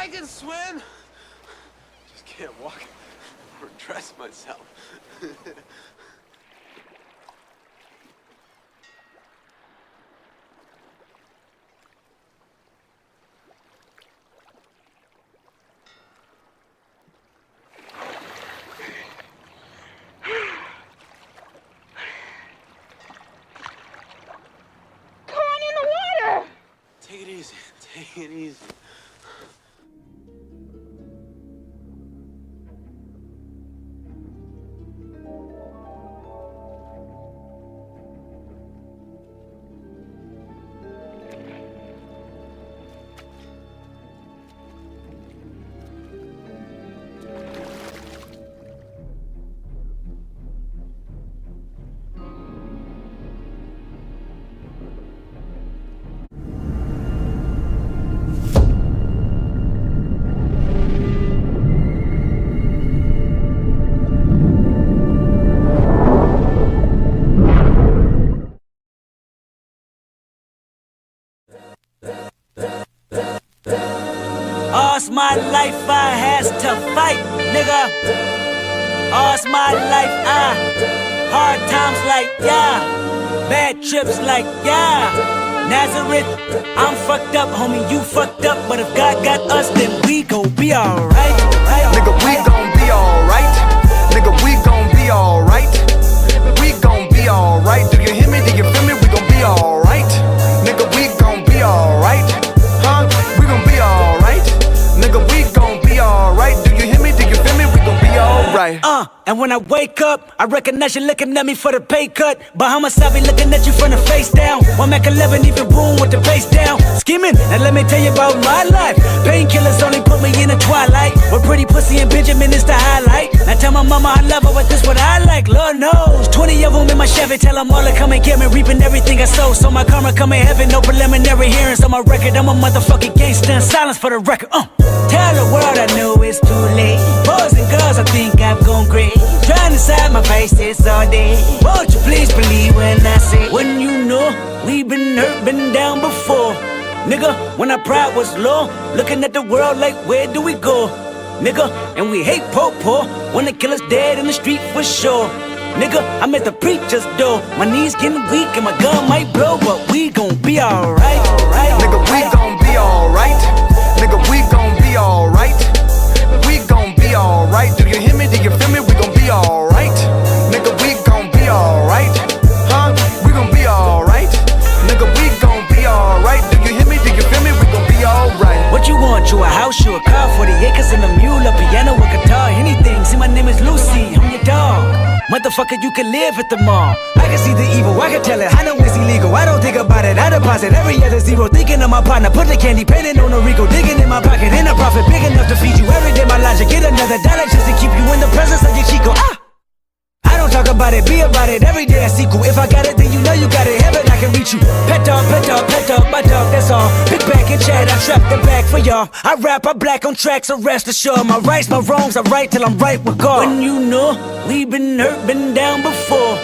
can swim. Just can't walk or dress myself. Take it easy. Take it easy. All's my life I has to fight, nigga. All's my life hard times like, yeah. Bad trips like, yeah. Nazareth, I'm fucked up, homie, you fucked up. But if God got us, then we gon' be alright. Nigga, we gon' be alright. Nigga, we gon' be alright. We gon' be alright. Do you hear me? Do you feel me? We gon' be alright. Nigga, we gon' be alright. Huh? We gon' be alright. Nigga, we gon' be alright. Do you hear me? Do you feel me? We gon' be alright. And when I wake up, I recognize you looking at me for the pay cut. Bahamas, I be looking at you from the face down. One Mac 11, even boom with the bass down. Skimming, and let me tell you about my life. Painkillers only put me in the twilight. With pretty pussy and Benjamin is the highlight. I tell my mama I love her, but this what I like, Lord knows. 20 of them in my Chevy, tell them all to come and get me. Reaping everything I sow, so my karma come in heaven. No preliminary hearings on my record. I'm a motherfucking gangster in silence for the record. Tell the world I know it's too late. Boys and girls, I think I've gone great. Trying to side my face this all day. Won't you please believe when I say, when you know we've been hurt, been down before. Nigga, when our pride was low, looking at the world like, where do we go? Nigga, and we hate poor, when the killer's dead in the street for sure. Nigga, I'm at the preacher's door. My knees getting weak and my gun might blow, but we gon' be alright. Nigga, we gon' be alright. Nigga, we gon' be alright. We gon' be alright. Do you hear me? Do you feel me? We gon' be alright. Nigga, we gon' be alright. Huh? We gon' be alright. Nigga, we gon' be alright. Do you hear me? Do you feel me? We gon' be alright. What you want? You a house, you a car, 40 acres and a mule, a piano, a guitar, anything. See, my name is Lucy, I'm your dog. Motherfucker, you can live at the mall. I can see the evil, I can tell it, I know it's illegal. I don't think about it, I deposit every other zero. Thinking of my partner, put the candy painting on a Rico. Digging in my pocket, in a profit big enough to feed you every day. My logic, get another dollar just to keep you in the presence of your Chico. I don't talk about it, be about it, every day a sequel. If I got it, then you know you got it, heaven I can reach you. Pet dog, my dog, that's all. Big back and chat, I trap the back for y'all. I rap, I black on tracks, so rest assured. My rights, my wrongs, I right till I'm right with God. When you know, we've been hurt, been down before.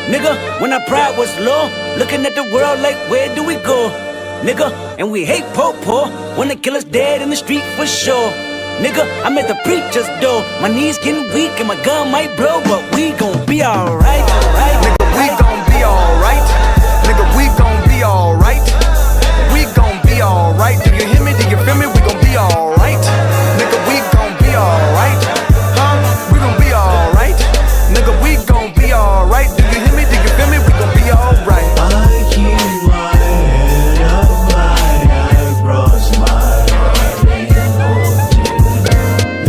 Nigga, when our pride was low, looking at the world like, where do we go? Nigga, and we hate poor, when the killer's dead in the street for sure. Nigga, I'm at the preacher's door. My knees getting weak and my gun might blow, but we gon' be alright. Nigga, we gon' be alright. Nigga, we gon' be alright. We gon' be alright. Do you hear me? Do you feel me? We gon' be alright. Nigga, we gon' be alright. Huh? We gon' be alright. Nigga, we gon' be alright. Do you hear me? Do you feel me? We gon' be alright. I keep my head up high, I cross my heart and hold it.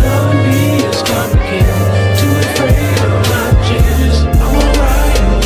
Love me is complicated, too afraid of my changes. I'm alright.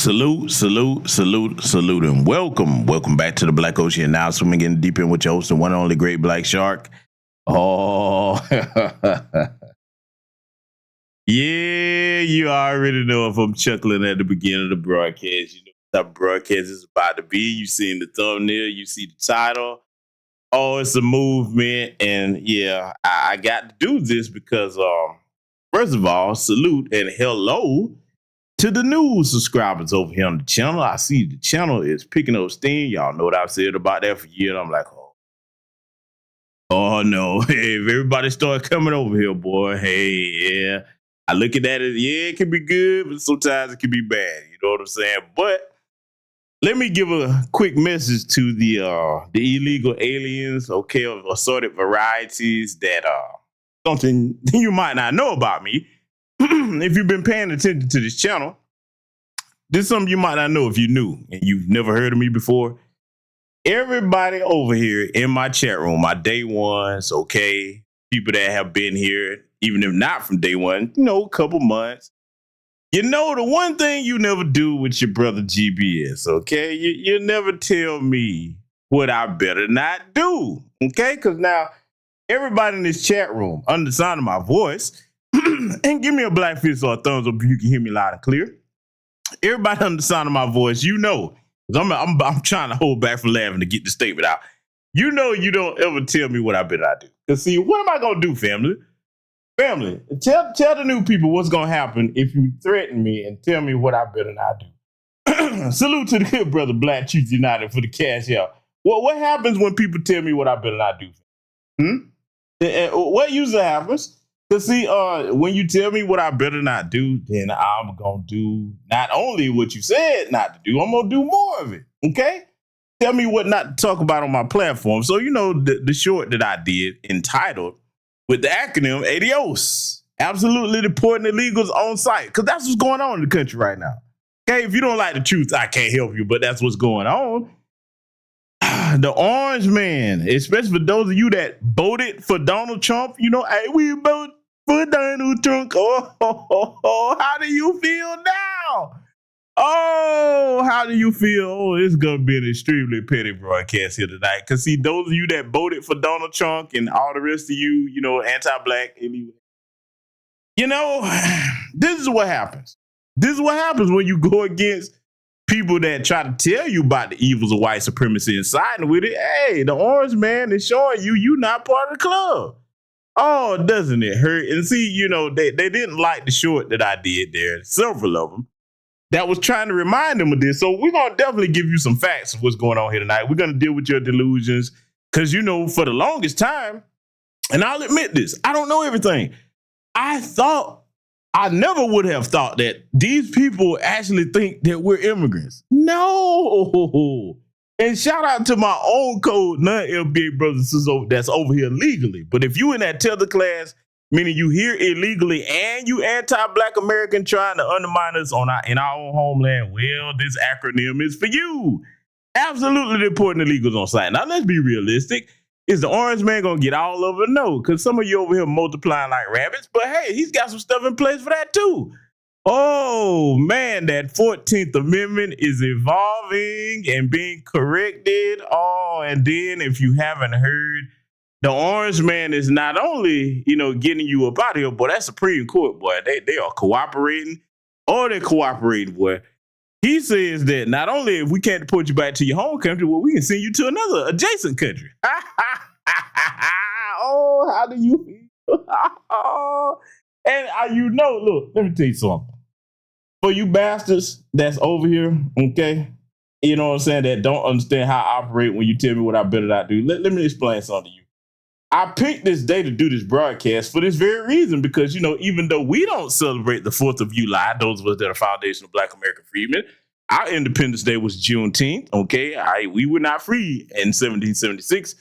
Salute, and welcome back to the Black Ocean. Now swimming in deep in with your host, the one and only Great Black Shark. Oh, yeah, you already know if I'm chuckling at the beginning of the broadcast. You know what type of broadcast is about to be. You seen the thumbnail, you see the title. Oh, it's a movement, and yeah, I got to do this because, first of all, salute and hello to the new subscribers over here on the channel. I see the channel is picking up steam. Y'all know what I've said about that for years. I'm like, oh no. Hey, if everybody start coming over here, boy, hey, yeah. I look at that as, yeah, it can be good, but sometimes it can be bad. You know what I'm saying? But let me give a quick message to the illegal aliens, okay, of assorted varieties that something you might not know about me. If you've been paying attention to this channel, this is something you might not know if you knew and you've never heard of me before. Everybody over here in my chat room, my day ones, okay, people that have been here, even if not from day one, you know, a couple months. You know, the one thing you never do with your brother GBS, okay? You never tell me what I better not do, okay? Because now everybody in this chat room, under the sound of my voice, and give me a black fist or a thumbs up if you can hear me loud and clear. Everybody under the sound of my voice, you know, I'm trying to hold back from laughing to get the statement out. You know you don't ever tell me what I better not do. Because see, what am I going to do, family? Family, tell the new people what's going to happen if you threaten me and tell me what I better not do. Salute to the good brother Black Chiefs United for the cash out. Well, what happens when people tell me what I better not do? What usually happens? Because see, when you tell me what I better not do, then I'm going to do not only what you said not to do, I'm going to do more of it, okay? Tell me what not to talk about on my platform. So, you know, the short that I did entitled with the acronym A.D.I.O.S. Absolutely deporting illegals on site. Because that's what's going on in the country right now. Okay, if you don't like the truth, I can't help you, but that's what's going on. The orange man, especially for those of you that voted for Donald Trump, you know, hey, we voted for Donald Trump. Oh, how do you feel now? Oh, how do you feel? Oh, it's going to be an extremely petty broadcast here tonight. Because, see, those of you that voted for Donald Trump and all the rest of you, you know, anti-black, you know, this is what happens. This is what happens when you go against people that try to tell you about the evils of white supremacy and siding with it. Hey, the orange man is showing you not part of the club. Oh, doesn't it hurt? And see, you know, they didn't like the short that I did there, several of them, that was trying to remind them of this. So we're going to definitely give you some facts of what's going on here tonight. We're going to deal with your delusions because, you know, for the longest time, and I'll admit this, I don't know everything. I never would have thought that these people actually think that we're immigrants. No. And shout out to my own code, non-LBA brothers that's over here legally. But if you in that tether class, meaning you here illegally and you anti-black American trying to undermine us in our own homeland, well, this acronym is for you. Absolutely deporting illegals on site. Now, let's be realistic. Is the orange man going to get all of it? No, because some of you over here multiplying like rabbits. But hey, he's got some stuff in place for that too. Oh, man, that 14th Amendment is evolving and being corrected. Oh, and then if you haven't heard, the orange man is not only, you know, getting you up out of here, boy, that Supreme Court, boy, they are cooperating. Oh, they're cooperating, boy. He says that not only if we can't deport you back to your home country, well, we can send you to another adjacent country. Oh, how do you feel? And you know, look, let me tell you something. For you bastards that's over here, okay, you know what I'm saying, that don't understand how I operate when you tell me what I better not do, let me explain something to you. I picked this day to do this broadcast for this very reason, because, you know, even though we don't celebrate the 4th of July, those of us that are Foundation of Black American Freedmen, our Independence Day was Juneteenth, okay? We were not free in 1776.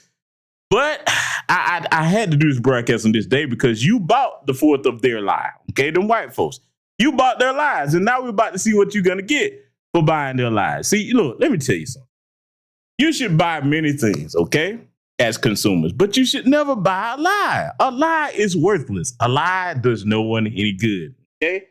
But I had to do this broadcast on this day because you bought the 4th of their lie, okay? Them white folks. You bought their lies, and now we're about to see what you're going to get for buying their lies. See, look, let me tell you something. You should buy many things, okay, as consumers, but you should never buy a lie. A lie is worthless. A lie does no one any good, okay?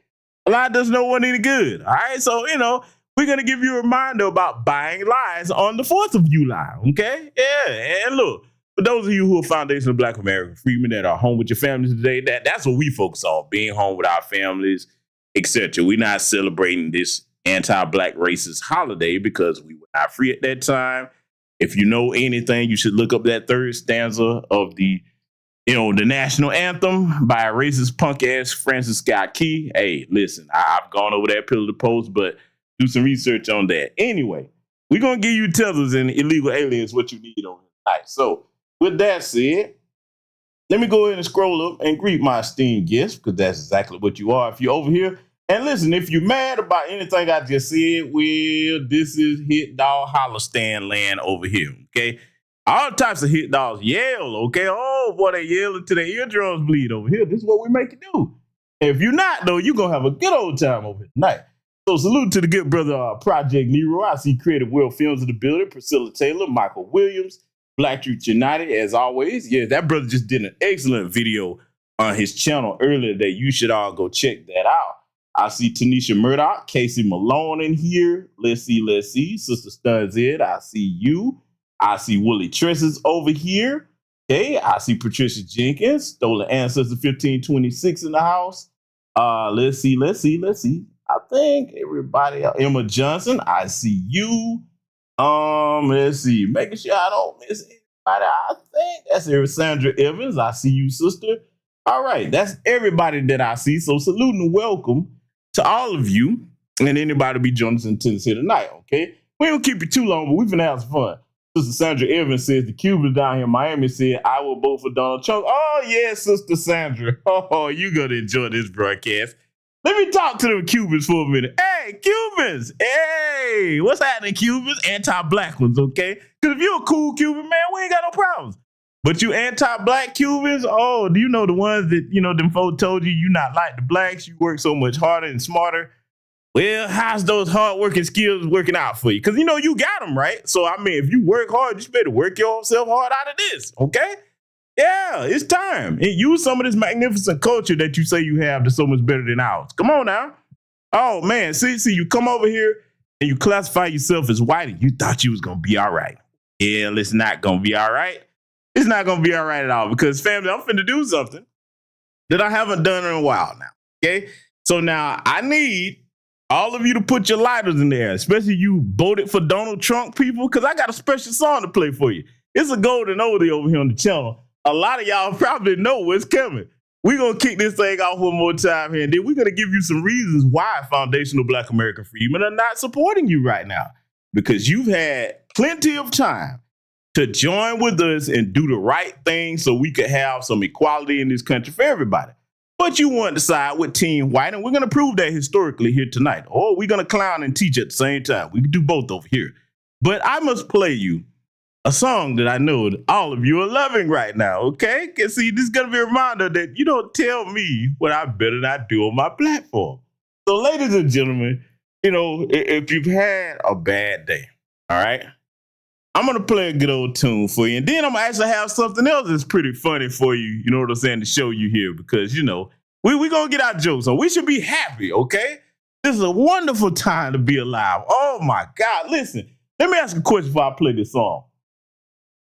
A lie does no one any good, all right? So, you know, we're going to give you a reminder about buying lies on the 4th of July, okay? Yeah, and look, for those of you who are Foundation of Black American Freedmen that are home with your families today, that's what we focus on, being home with our families, etc. We're not celebrating this anti-Black racist holiday because we were not free at that time. If you know anything, you should look up that third stanza of the national anthem by a racist punk ass Francis Scott Key. Hey, listen, I've gone over that pillar to post, but do some research on that. Anyway, we're going to give you tethers and illegal aliens what you need over tonight. So with that said, let me go ahead and scroll up and greet my esteemed guests, because that's exactly what you are if you're over here. And listen, if you're mad about anything I just said, well, this is Hit Dog Holler Stand land over here, okay? All types of hit dogs yell, okay? Oh, boy, they yell until their eardrums bleed over here. This is what we make it do. And if you're not, though, you're going to have a good old time over here tonight. So salute to the good brother, Project Nero. I see Creative World Films in the building. Priscilla Taylor, Michael Williams, Black Truth United, as always. Yeah, that brother just did an excellent video on his channel earlier today. You should all go check that out. I see Tanisha Murdoch, Casey Malone in here. Let's see. Sister Stuns Ed, I see you. I see Willie Tresses over here. Okay, I see Patricia Jenkins, Stolen Ancestor 1526 in the house. Let's see. I think everybody else. Emma Johnson, I see you. Let's see. Making sure I don't miss anybody. I think that's Sandra Evans. I see you, sister. All right, that's everybody that I see. So salute and welcome to all of you and anybody be joining us in Tennessee tonight, okay? We don't keep you too long, but we're going to have some fun. Sister Sandra Evans says the Cubans down here in Miami said, I will vote for Donald Trump. Oh, yeah, Sister Sandra. Oh, you're going to enjoy this broadcast. Let me talk to them Cubans for a minute. Hey, Cubans. Hey, what's happening, Cubans? Anti-Black ones, okay? Because if you're a cool Cuban, man, we ain't got no problems. But you anti-Black Cubans, oh, do you know the ones that, them folks told you not like the blacks, you work so much harder and smarter? Well, how's those hard-working skills working out for you? Because, you got them, right? So, I mean, if you work hard, you better work yourself hard out of this, okay? Yeah, it's time. And use some of this magnificent culture that you say you have that's so much better than ours. Come on now. Oh, man, see, you come over here and you classify yourself as white and you thought you was going to be all right. Yeah, it's not going to be all right. It's not going to be all right at all because, family, I'm finna do something that I haven't done in a while now, okay? So now I need all of you to put your lighters in there, especially you voted for Donald Trump people, because I got a special song to play for you. It's a golden oldie over here on the channel. A lot of y'all probably know what's coming. We're going to kick this thing off one more time here, and then we're going to give you some reasons why Foundational Black American Freedmen are not supporting you right now, because you've had plenty of time to join with us and do the right thing so we could have some equality in this country for everybody. But you want to side with Team White, and we're going to prove that historically here tonight. Or we're going to clown and teach at the same time. We can do both over here. But I must play you a song that I know that all of you are loving right now, okay? Because, see, this is going to be a reminder that you don't tell me what I better not do on my platform. So, ladies and gentlemen, if you've had a bad day, all right, I'm going to play a good old tune for you. And then I'm going to actually have something else that's pretty funny for you, you know what I'm saying, to show you here. Because, we're going to get our jokes on. We should be happy, okay? This is a wonderful time to be alive. Oh, my God. Listen, let me ask a question before I play this song.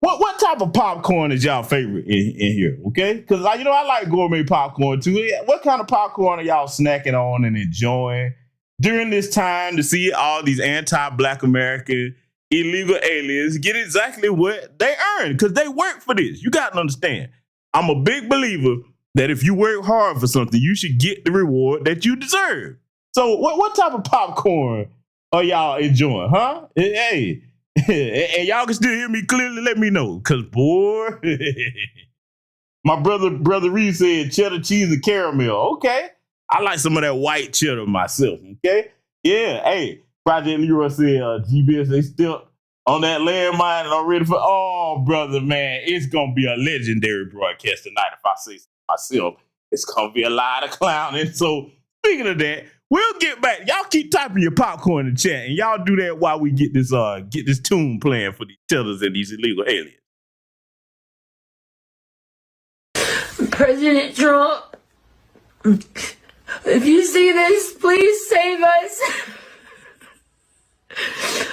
What type of popcorn is y'all favorite in here, okay? Because, I like gourmet popcorn, too. What kind of popcorn are y'all snacking on and enjoying during this time to see all these anti-Black American illegal aliens get exactly what they earn? Because they work for this. You got to understand. I'm a big believer that if you work hard for something, you should get the reward that you deserve. So what type of popcorn are y'all enjoying, huh? Hey. And y'all can still hear me clearly, let me know. Because, boy, my brother Reed said cheddar, cheese, and caramel. Okay. I like some of that white cheddar myself. Okay. Yeah. Hey, Project Leroy said, GBS, they still on that landmine and I'm ready for, oh, brother, man, it's going to be a legendary broadcast tonight. If I say so myself, it's going to be a lot of clowning. So, speaking of that, we'll get back. Y'all keep typing your popcorn in the chat, and y'all do that while we get this tune playing for these tethers and these illegal aliens. President Trump, if you see this, please save us.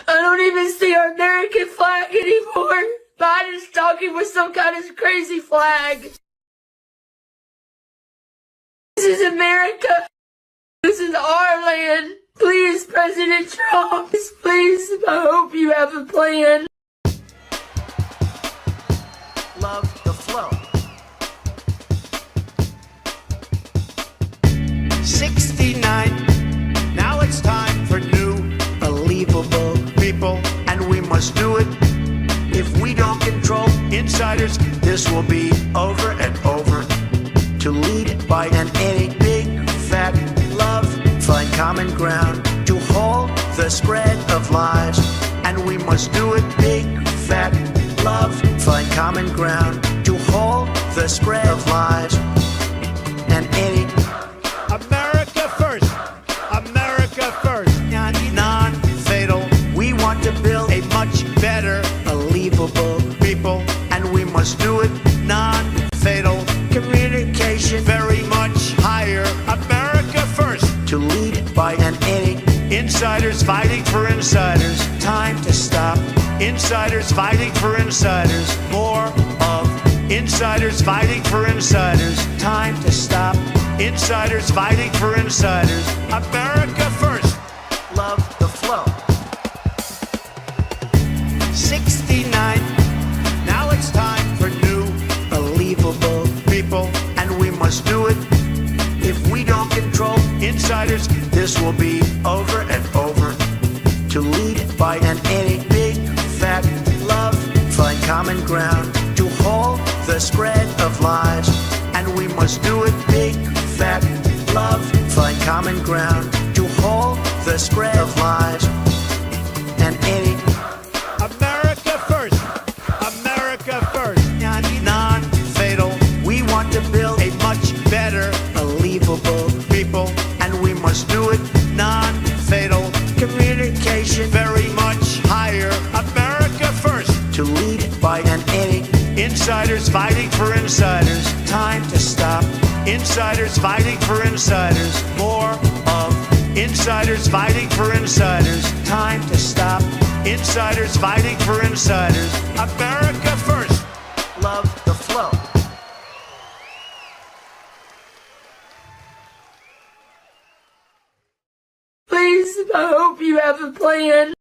I don't even see our American flag anymore. Biden's talking with some kind of crazy flag. This is America. This is our land. Please, President Trump, please, I hope you have a plan. Love the flow. 69. Now it's time for new, believable people, and we must do it. If we don't control insiders, this will be over and over. To lead by an any big fat love, find common ground to halt the spread of lies, and we must do it big fat love, find common ground to halt the spread of lies, and any America first, America first, non-fatal. We want to build a much better, believable people, and we must do it non-fatal. Communication very much higher. America first. To lead by an any insiders fighting for insiders. Time to stop. Insiders fighting for insiders. More of insiders fighting for insiders. Time to stop. Insiders fighting for insiders. America first. Love the flow. 69. Now it's time for new, believable people, and we must do it. If we don't control insiders, this will be over and over. To lead by an any big fat love, find common ground to halt the spread of lies, and we must do it big fat love, find common ground to halt the spread of lies, and any America first, America first, non-fatal. We want to build a much better, believable people, and we must do it non-fatal. Communication very much higher. America first. To lead by an any insiders fighting for insiders. Time to stop. Insiders fighting for insiders. More of insiders fighting for insiders. Time to stop. Insiders fighting for insiders. America first. Love the flow. Please, I hope you have a plan.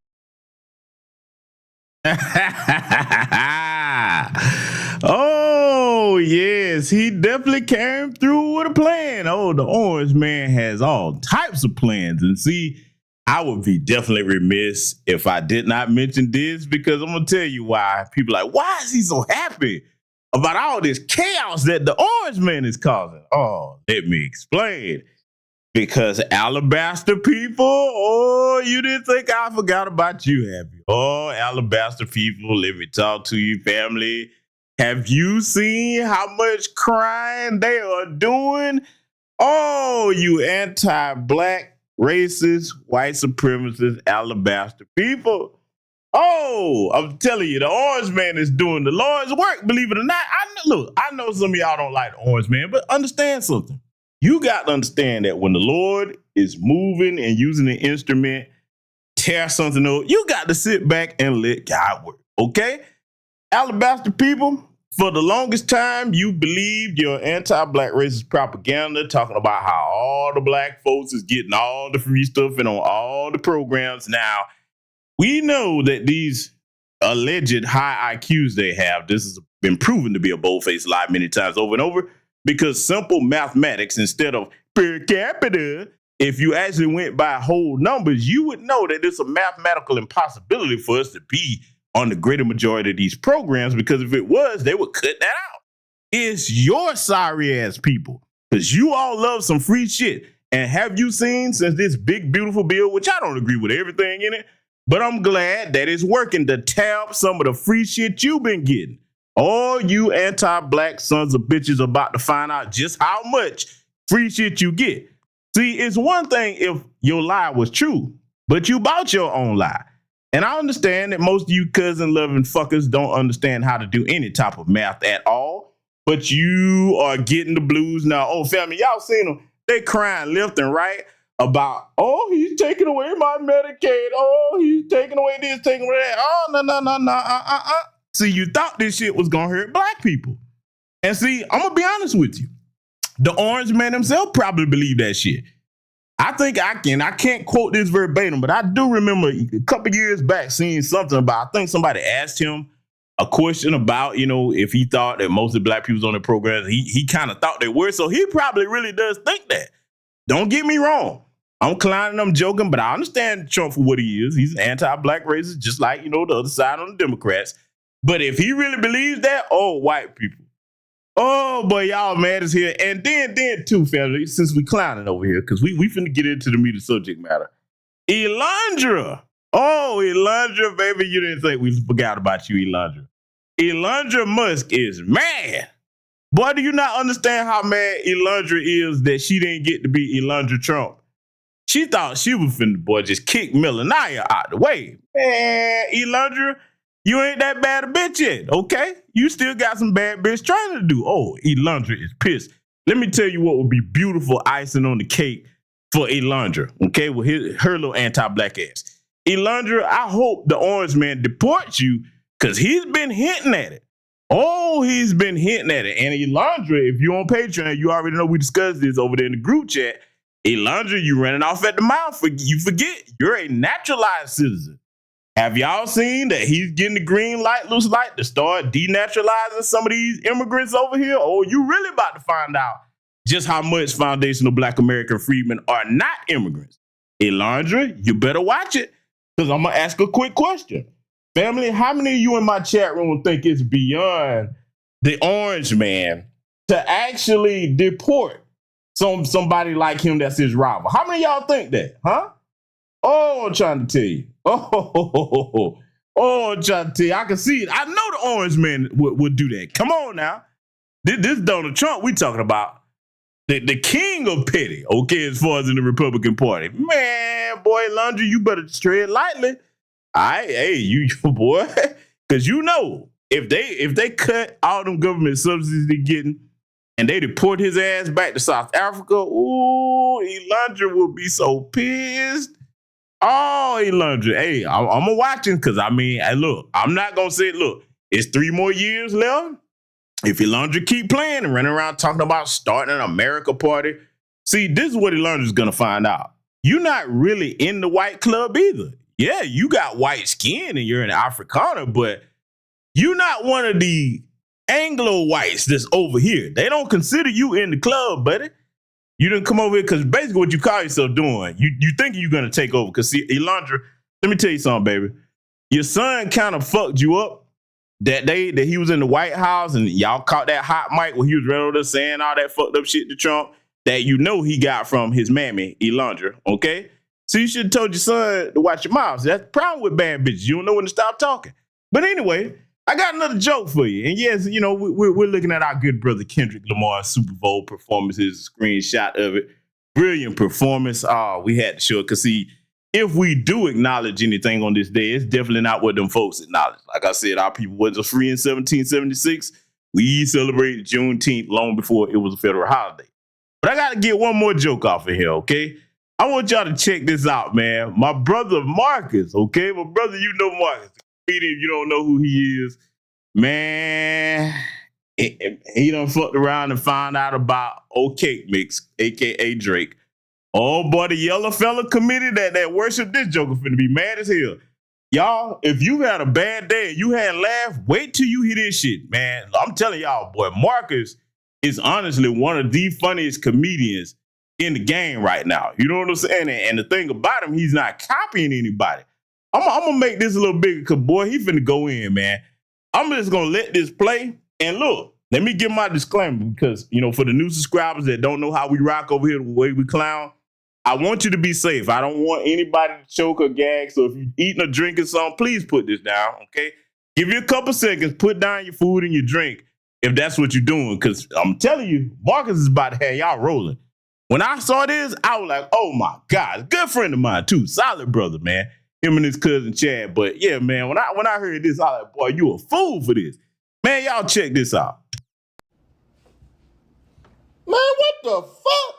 Oh, yes, he definitely came through with a plan. Oh, the Orange Man has all types of plans. And see, I would be definitely remiss if I did not mention this, because I'm going to tell you why. People are like, why is he so happy about all this chaos that the Orange Man is causing? Oh, let me explain. Because Alabaster people, oh, you didn't think I forgot about you, have you? Oh, Alabaster people, let me talk to you, family. Have you seen how much crime they are doing? Oh, you anti-black, racist, white supremacist, Alabaster people. Oh, I'm telling you, the Orange Man is doing the Lord's work, believe it or not. I know some of y'all don't like the Orange Man, but understand something. You got to understand that when the Lord is moving and using an instrument, tear something up, you got to sit back and let God work, okay? Alabaster people, for the longest time, you believed your anti-black racist propaganda talking about how all the black folks is getting all the free stuff and on all the programs. Now, we know that these alleged high IQs they have, this has been proven to be a bold-faced lie many times over and over, because simple mathematics instead of per capita, if you actually went by whole numbers, you would know that it's a mathematical impossibility for us to be on the greater majority of these programs, because if it was, they would cut that out. It's your sorry ass people, because you all love some free shit. And have you seen since this big, beautiful bill, which I don't agree with everything in it, but I'm glad that it's working to tab some of the free shit you've been getting. All you anti-black sons of bitches about to find out just how much free shit you get. See, it's one thing if your lie was true, but you bought your own lie. And I understand that most of you cousin-loving fuckers don't understand how to do any type of math at all, but you are getting the blues now. Oh, family, y'all seen them. They crying left and right. about, oh, he's taking away my Medicaid. Oh, he's taking away this, taking away that. Oh, no. See, you thought this shit was going to hurt black people. And see, I'm going to be honest with you. The orange man himself probably believed that shit. I think I can't quote this verbatim, but I do remember a couple years back seeing something about, I think somebody asked him a question about, if he thought that most of the black people on the program, he kind of thought they were. So he probably really does think that. Don't get me wrong. I'm clowning, I'm joking, but I understand Trump for what he is. He's an anti-black racist, just like, the other side on the Democrats. But if he really believes that, oh, white people. Oh, boy, y'all mad as hell. And then too, family, since we clowning over here, because we finna get into the meat of subject matter. Elandra. Oh, Elandra, baby, you didn't think we forgot about you, Elandra. Elandra Musk is mad. Boy, do you not understand how mad Elandra is that she didn't get to be Elandra Trump? She thought she was finna, boy, just kick Melania out the way. Man, Elandra, you ain't that bad a bitch yet, okay? You still got some bad bitch trying to do. Oh, Elandra is pissed. Let me tell you what would be beautiful icing on the cake for Elandra, okay, with her little anti-black ass. Elandra, I hope the orange man deports you because he's been hinting at it. Oh, he's been hinting at it. And Elandra, if you're on Patreon, you already know we discussed this over there in the group chat. Elandra, you running off at the mouth. You forget you're a naturalized citizen. Have y'all seen that he's getting the green light, loose light to start denaturalizing some of these immigrants over here? Oh, you really about to find out just how much foundational black American freedmen are not immigrants. Elandra, you better watch it because I'm going to ask a quick question. Family, how many of you in my chat room think it's beyond the orange man to actually deport somebody like him that's his rival? How many of y'all think that, huh? Oh, I'm trying to tell you. Oh, I'm trying to tell you. I can see it. I know the orange man would do that. Come on now. This Donald Trump we talking about. The king of petty, okay, as far as in the Republican Party. Man, boy, Elandra, you better tread lightly. Hey, you boy, because if they cut all them government subsidies they're getting and they deport his ass back to South Africa, ooh, Elandra will be so pissed. Oh, Elandra, hey, I'm watching because look, I'm not gonna say, look, it's 3 more years left. If Elandra keep playing and running around talking about starting an America party, see, this is what Elandra's gonna find out. You're not really in the white club either. Yeah, you got white skin and you're an Afrikaner, but you're not one of the Anglo whites that's over here. They don't consider you in the club, buddy. You didn't come over here because basically what you call yourself doing, you thinking you're going to take over. Because see, Elandra, let me tell you something, baby. Your son kind of fucked you up that day that he was in the White House and y'all caught that hot mic when he was right over there saying all that fucked up shit to Trump that he got from his mammy, Elandra, okay? So you should have told your son to watch your mouth. So that's the problem with bad bitches. You don't know when to stop talking. But anyway, I got another joke for you. And yes, we're looking at our good brother Kendrick Lamar's Super Bowl performances, screenshot of it. Brilliant performance. We had to show it. Because see, if we do acknowledge anything on this day, it's definitely not what them folks acknowledge. Like I said, our people wasn't free in 1776. We celebrated Juneteenth long before it was a federal holiday. But I got to get one more joke off of here, okay? I want y'all to check this out, man. My brother Marcus, okay? My brother, Marcus. If you don't know who he is, man, he done fucked around and found out about O Cake Mix, a.k.a. Drake. Oh, boy, the yellow fella committee that worship this joker finna be mad as hell. Y'all, if you had a bad day and you had a laugh, wait till you hear this shit, man. I'm telling y'all, boy, Marcus is honestly one of the funniest comedians in the game right now. You know what I'm saying? And the thing about him, he's not copying anybody. I'm going to make this a little bigger because, boy, he finna go in, man. I'm just going to let this play. And look, let me give my disclaimer because, for the new subscribers that don't know how we rock over here, the way we clown, I want you to be safe. I don't want anybody to choke or gag. So if you're eating or drinking something, please put this down, okay? Give you a couple seconds. Put down your food and your drink if that's what you're doing because I'm telling you, Marcus is about to have y'all rolling. When I saw this, I was like, oh, my God. Good friend of mine, too. Solid brother, man. Him and his cousin Chad. But, yeah, man, when I heard this, I was like, boy, you a fool for this. Man, y'all check this out. Man, what the fuck?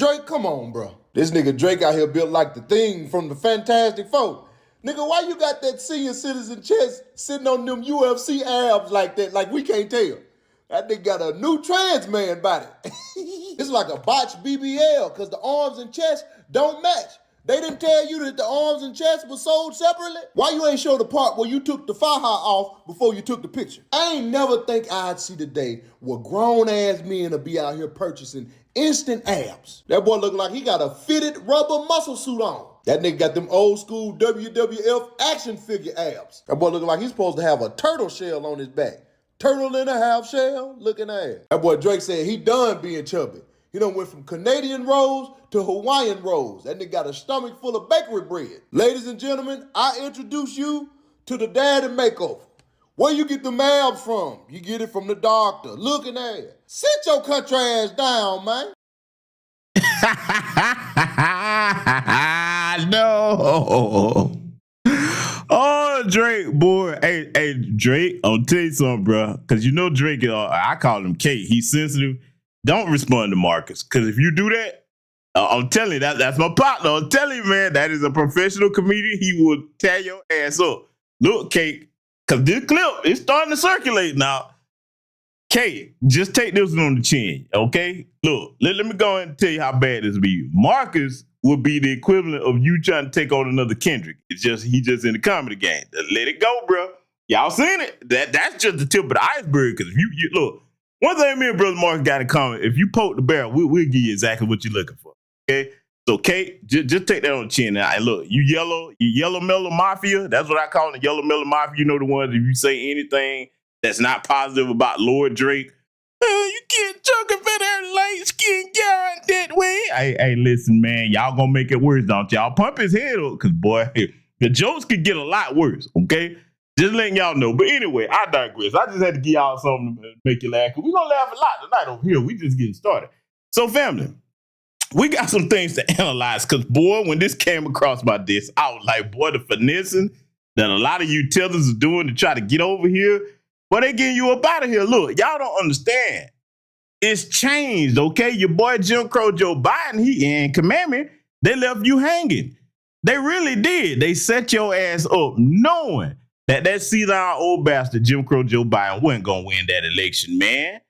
Drake, come on, bro. This nigga Drake out here built like the Thing from the Fantastic Four. Nigga, why you got that senior citizen chest sitting on them UFC abs like that, like we can't tell? That nigga got a new trans man body. It's like a botched BBL, because the arms and chest don't match. They didn't tell you that the arms and chest was sold separately? Why you ain't show the part where you took the faja off before you took the picture? I ain't never think I'd see the day where grown-ass men will be out here purchasing instant abs. That boy look like he got a fitted rubber muscle suit on. That nigga got them old school WWF action figure abs. That boy look like he's supposed to have a turtle shell on his back. Turtle in a half shell looking ass. That boy Drake said he done being chubby. He done went from Canadian rolls to Hawaiian rolls. That nigga got a stomach full of bakery bread. Ladies and gentlemen, I introduce you to the daddy makeover. Where you get the abs from? You get it from the doctor. Looking ass. Sit your country ass down, man. No. Oh, Drake, boy. Hey, Drake, I'll tell you something, bro. Because you know Drake, I call him Kate. He's sensitive. Don't respond to Marcus. Because if you do that, I'm telling you, that's my partner. I'm telling you, man, that is a professional comedian. He will tear your ass up. Look, Kate, because this clip is starting to circulate now. Kate, just take this one on the chin, okay? Look, let me go ahead and tell you how bad this be. Marcus would be the equivalent of you trying to take on another Kendrick. He just in the comedy game. Let it go, bro. Y'all seen it? That's just the tip of the iceberg. Because if you look, one thing me and Brother Marcus got in common, if you poke the barrel, we'll give you exactly what you're looking for. Okay? So Kate, just take that on the chin now. And look, you yellow mellow mafia. That's what I call the yellow mellow mafia. You know the ones if you say anything that's not positive about Lord Drake. You can't talk about that light skin guy that way. Hey, listen, man. Y'all gonna make it worse, don't y'all? Pump his head up, because, boy, the jokes could get a lot worse, okay? Just letting y'all know. But anyway, I digress. I just had to give y'all something to make you laugh, because we're gonna laugh a lot tonight over here. We just getting started. So, family, we got some things to analyze, because, boy, when this came across my desk, I was like, boy, the finessing that a lot of you tethers are doing to try to get over here, boy, they getting you up out of here. Look, y'all don't understand. It's changed, okay? Your boy Jim Crow Joe Biden, he and Commandment, they left you hanging. They really did. They set your ass up knowing that senile old bastard Jim Crow Joe Biden wasn't going to win that election, man.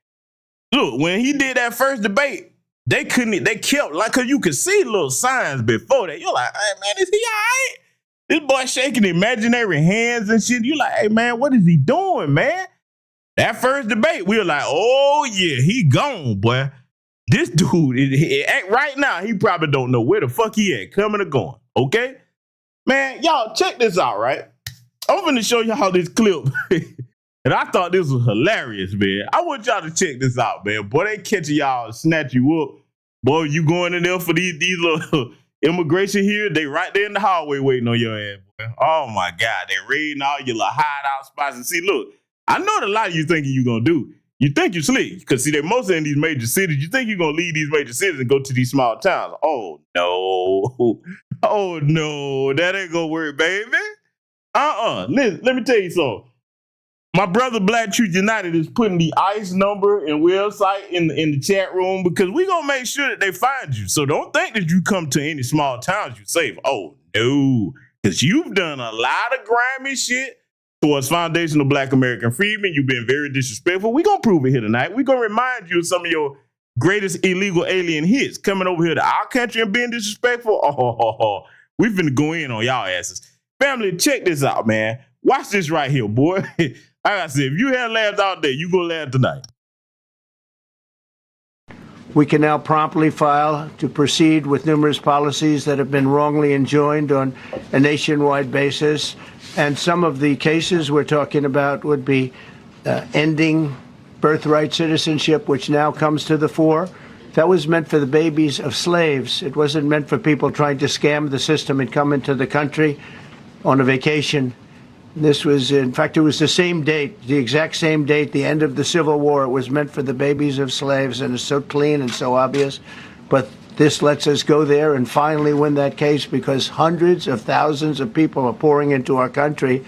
Look, when he did that first debate, they kept, like, cause you could see little signs before that. You're like, hey, man, is he all right? This boy shaking imaginary hands and shit. You like, hey, man, what is he doing, man? That first debate, we were like, oh, yeah, he gone, boy. This dude, right now, he probably don't know where the fuck he at, coming or going, okay? Man, y'all, check this out, right? I'm going to show y'all this clip. And I thought this was hilarious, man. I want y'all to check this out, man. Boy, they catching y'all and snatch you up. Boy, you going in there for these little immigration here, they right there in the hallway waiting on your ass, boy. Oh, my God. They raiding all your little hideout spots. And see, look, I know what a lot of you thinking you're going to do. You think you're slick. Because, see, they're mostly in these major cities. You think you're going to leave these major cities and go to these small towns. Oh, no. Oh, no. That ain't going to work, baby. Let me tell you something. My brother Black Truth United is putting the ICE number and website in the chat room, because we're going to make sure that they find you. So don't think that you come to any small towns you safe. Oh, no. Because you've done a lot of grimy shit towards foundational Black American freedmen. You've been very disrespectful. We're going to prove it here tonight. We're going to remind you of some of your greatest illegal alien hits coming over here to our country and being disrespectful. Oh, we finna go in on y'all asses. Family, check this out, man. Watch this right here, boy. Like I said, if you had laughed all day, you gonna laugh tonight. We can now promptly file to proceed with numerous policies that have been wrongly enjoined on a nationwide basis. And some of the cases we're talking about would be ending birthright citizenship, which now comes to the fore. That was meant for the babies of slaves. It wasn't meant for people trying to scam the system and come into the country on a vacation. This was, in fact, it was the same date, the exact same date, the end of the Civil War. It was meant for the babies of slaves, and it's so clean and so obvious. But this lets us go there and finally win that case, because hundreds of thousands of people are pouring into our country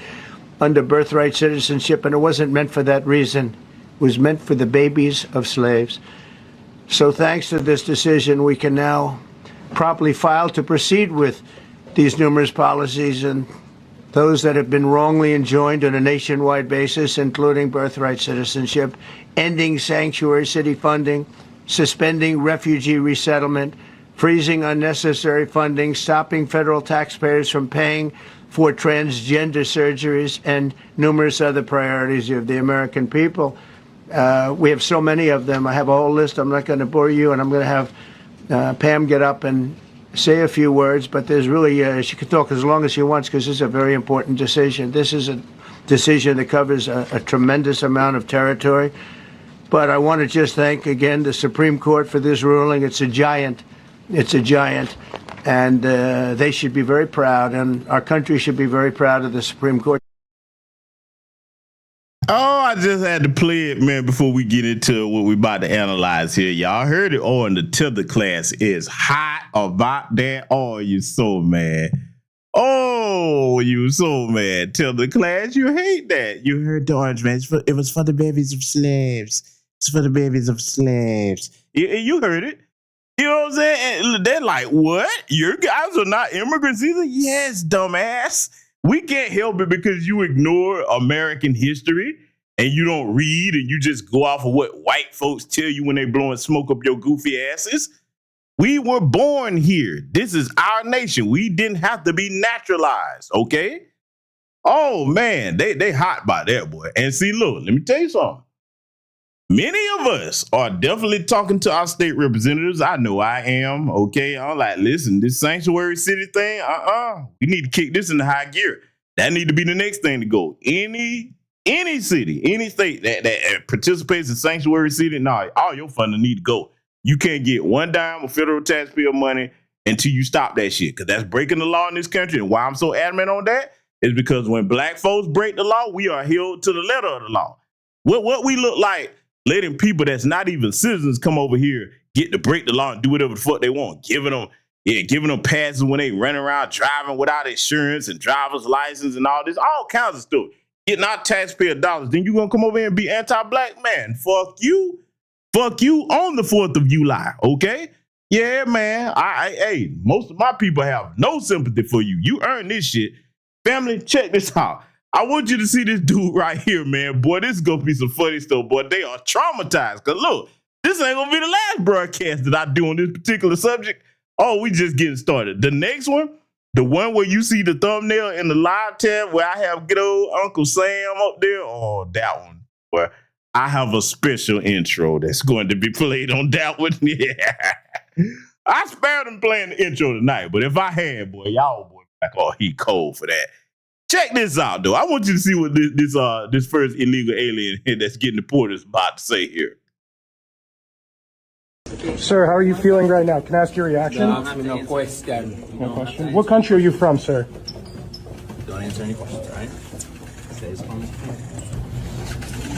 under birthright citizenship, and it wasn't meant for that reason. It was meant for the babies of slaves. So thanks to this decision, we can now promptly file to proceed with these numerous policies and those that have been wrongly enjoined on a nationwide basis, including birthright citizenship, ending sanctuary city funding, suspending refugee resettlement, freezing unnecessary funding, stopping federal taxpayers from paying for transgender surgeries, and numerous other priorities of the American people. We have so many of them. I have a whole list. I'm not going to bore you, and I'm going to have Pam get up and say a few words, but there's really, she can talk as long as she wants because this is a very important decision. This is a decision that covers a tremendous amount of territory. But I want to just thank again the Supreme Court for this ruling. It's a giant. It's a giant. And they should be very proud, and our country should be very proud of the Supreme Court. Oh, I just had to play it, man, before we get into what we about to analyze here. Y'all heard it on the tether class is hot about that. Oh, you so mad. Oh, you so mad. Tether class, you hate that. You heard the orange man. It was for the babies of slaves. It's for the babies of slaves. You heard it. You know what I'm saying? And they're like, what? Your guys are not immigrants either? Yes, dumbass. We can't help it because you ignore American history and you don't read and you just go off of what white folks tell you when they blowing smoke up your goofy asses. We were born here. This is our nation. We didn't have to be naturalized, okay? Oh, man, they hot by that, boy. And see, look, let me tell you something. Many of us are definitely talking to our state representatives. I know I am, okay? I'm like, listen, this sanctuary city thing, we need to kick this into high gear. That need to be the next thing to go. Any city, any state that participates in sanctuary city, all your funding need to go. You can't get one dime of federal taxpayer money until you stop that shit, because that's breaking the law in this country. And why I'm so adamant on that is because when black folks break the law, we are held to the letter of the law. What we look like letting people that's not even citizens come over here get to break the law and do whatever the fuck they want, giving them passes when they run around driving without insurance and driver's license and all this, all kinds of stuff, getting our taxpayer dollars. Then you gonna come over here and be anti-black? Man, fuck you on the 4th of July, okay? Yeah, man. Hey, most of my people have no sympathy for you. You earned this shit. Family, check this out. I want you to see this dude right here, man. Boy, this is going to be some funny stuff, boy. They are traumatized. Because look, this ain't going to be the last broadcast that I do on this particular subject. Oh, we just getting started. The next one, the one where you see the thumbnail in the live tab where I have good old Uncle Sam up there. Oh, that one. Boy, I have a special intro that's going to be played on that one. Yeah. I spared him playing the intro tonight, but if I had, boy, y'all boy, like, oh, he cold for that. Check this out, though. I want you to see what this first illegal alien that's getting deported is about to say here. Sir, how are you feeling right now? Can I ask your reaction? No question. No question. What country are you from, sir? Don't answer any questions, all right? Say something.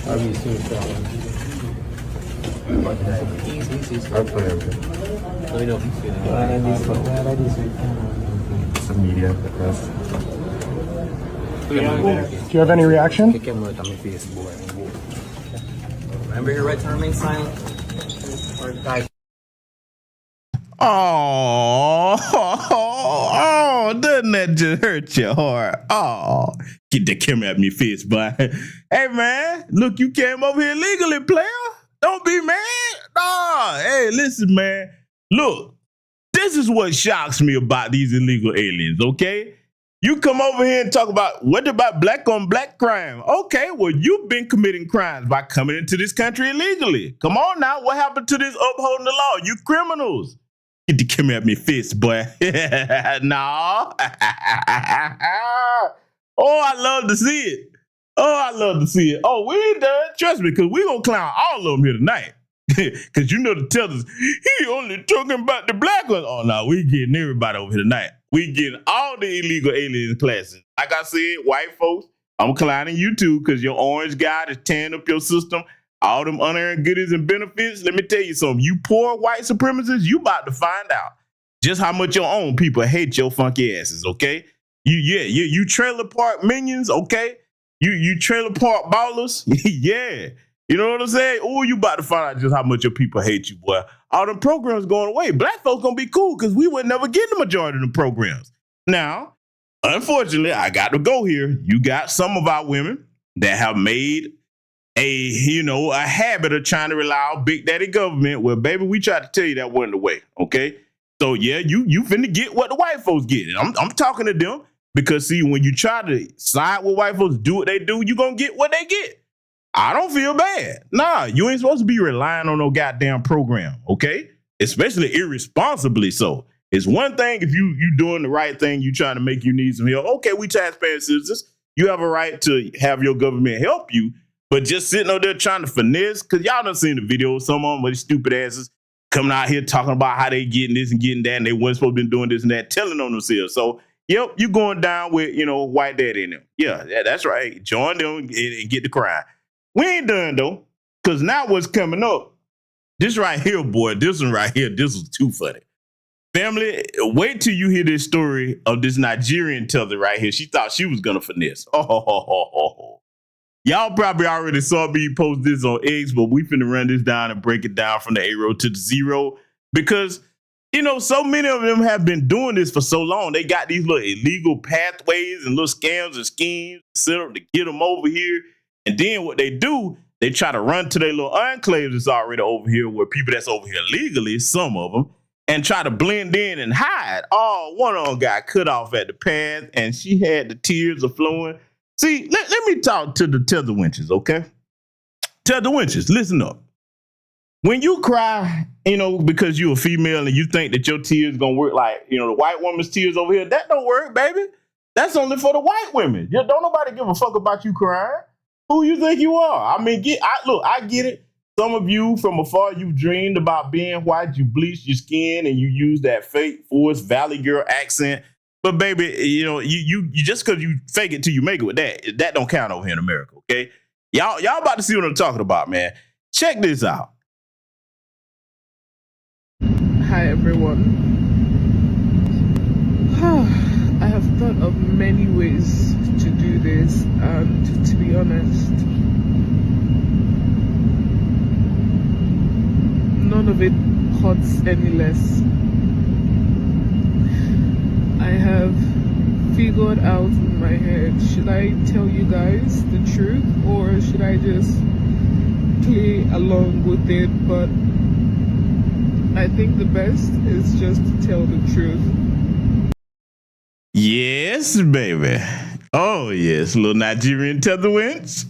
Let me know if you feel It's the media, the press. Do you have any reaction? Remember your right to remain silent? Or die. Oh, doesn't that just hurt your heart? Oh, get the camera at me fist, boy. Hey, man, look, you came over here legally, player. Don't be mad. Nah, hey, listen, man. Look, this is what shocks me about these illegal aliens, okay? You come over here and talk about, what about black on black crime? Okay, well, you've been committing crimes by coming into this country illegally. Come on now, what happened to this upholding the law? You criminals. Get the camera at me fist, boy. No. Oh, I love to see it. Oh, we ain't done. Trust me, because we going to clown all of them here tonight. Because you know the tellers, he only talking about the black ones. Oh, no, we getting everybody over here tonight. We getting all the illegal alien classes. Like I said, white folks, I'm clowning you too, because your orange guy is tearing up your system. All them unearned goodies and benefits. Let me tell you something. You poor white supremacists, you about to find out just how much your own people hate your funky asses, okay? You trailer park minions, okay? You trailer park ballers, yeah. You know what I'm saying? Oh, you about to find out just how much your people hate you, boy. all them programs going away. Black folks gonna be cool because we would never get the majority of the programs. Now, unfortunately, I got to go here. You got some of our women that have made a habit of trying to rely on big daddy government. Well, baby, we tried to tell you that wasn't the way. Okay, so yeah, you finna get what the white folks get. And I'm talking to them because see, when you try to side with white folks, do what they do, you gonna get what they get. I don't feel bad. Nah, you ain't supposed to be relying on no goddamn program, okay? Especially irresponsibly so. It's one thing if you doing the right thing, you trying to make your needs some help. Okay, we taxpaying citizens. You have a right to have your government help you, but just sitting over there trying to finesse, because y'all done seen the video of some of them with these stupid asses coming out here talking about how they getting this and getting that, and they weren't supposed to be doing this and that, telling on themselves. So, yep, you going down with, white daddy in them. Yeah, that's right. Join them and get the crime. We ain't done, though, because now what's coming up, this right here, boy, this one right here, this was too funny. Family, wait till you hear this story of this Nigerian tether right here. She thought she was going to finesse. Y'all probably already saw me post this on X, but we finna run this down and break it down from the A road to the zero because, so many of them have been doing this for so long. They got these little illegal pathways and little scams and schemes set up to get them over here. And then what they do, they try to run to their little enclaves that's already over here where people that's over here legally, some of them, and try to blend in and hide. Oh, one of them got cut off at the path and she had the tears are flowing. See, let me talk to the tether wenches, okay? Tether wenches, listen up. When you cry, because you're a female and you think that your tears gonna work like, the white woman's tears over here, that don't work, baby. That's only for the white women. Don't nobody give a fuck about you crying. Who you think you are? I mean, I get it. Some of you from afar, you've dreamed about being white. You bleached your skin and you use that fake forced Valley Girl accent. But baby, you just because you fake it till you make it with that don't count over here in America, okay? Y'all about to see what I'm talking about, man. Check this out. Hi, everyone. I have thought of many ways to do this, and to be honest, none of it hurts any less. I have figured out in my head, should I tell you guys the truth or should I just play along with it? But I think the best is just to tell the truth. Yes, baby. Oh, yes, little Nigerian tether winch.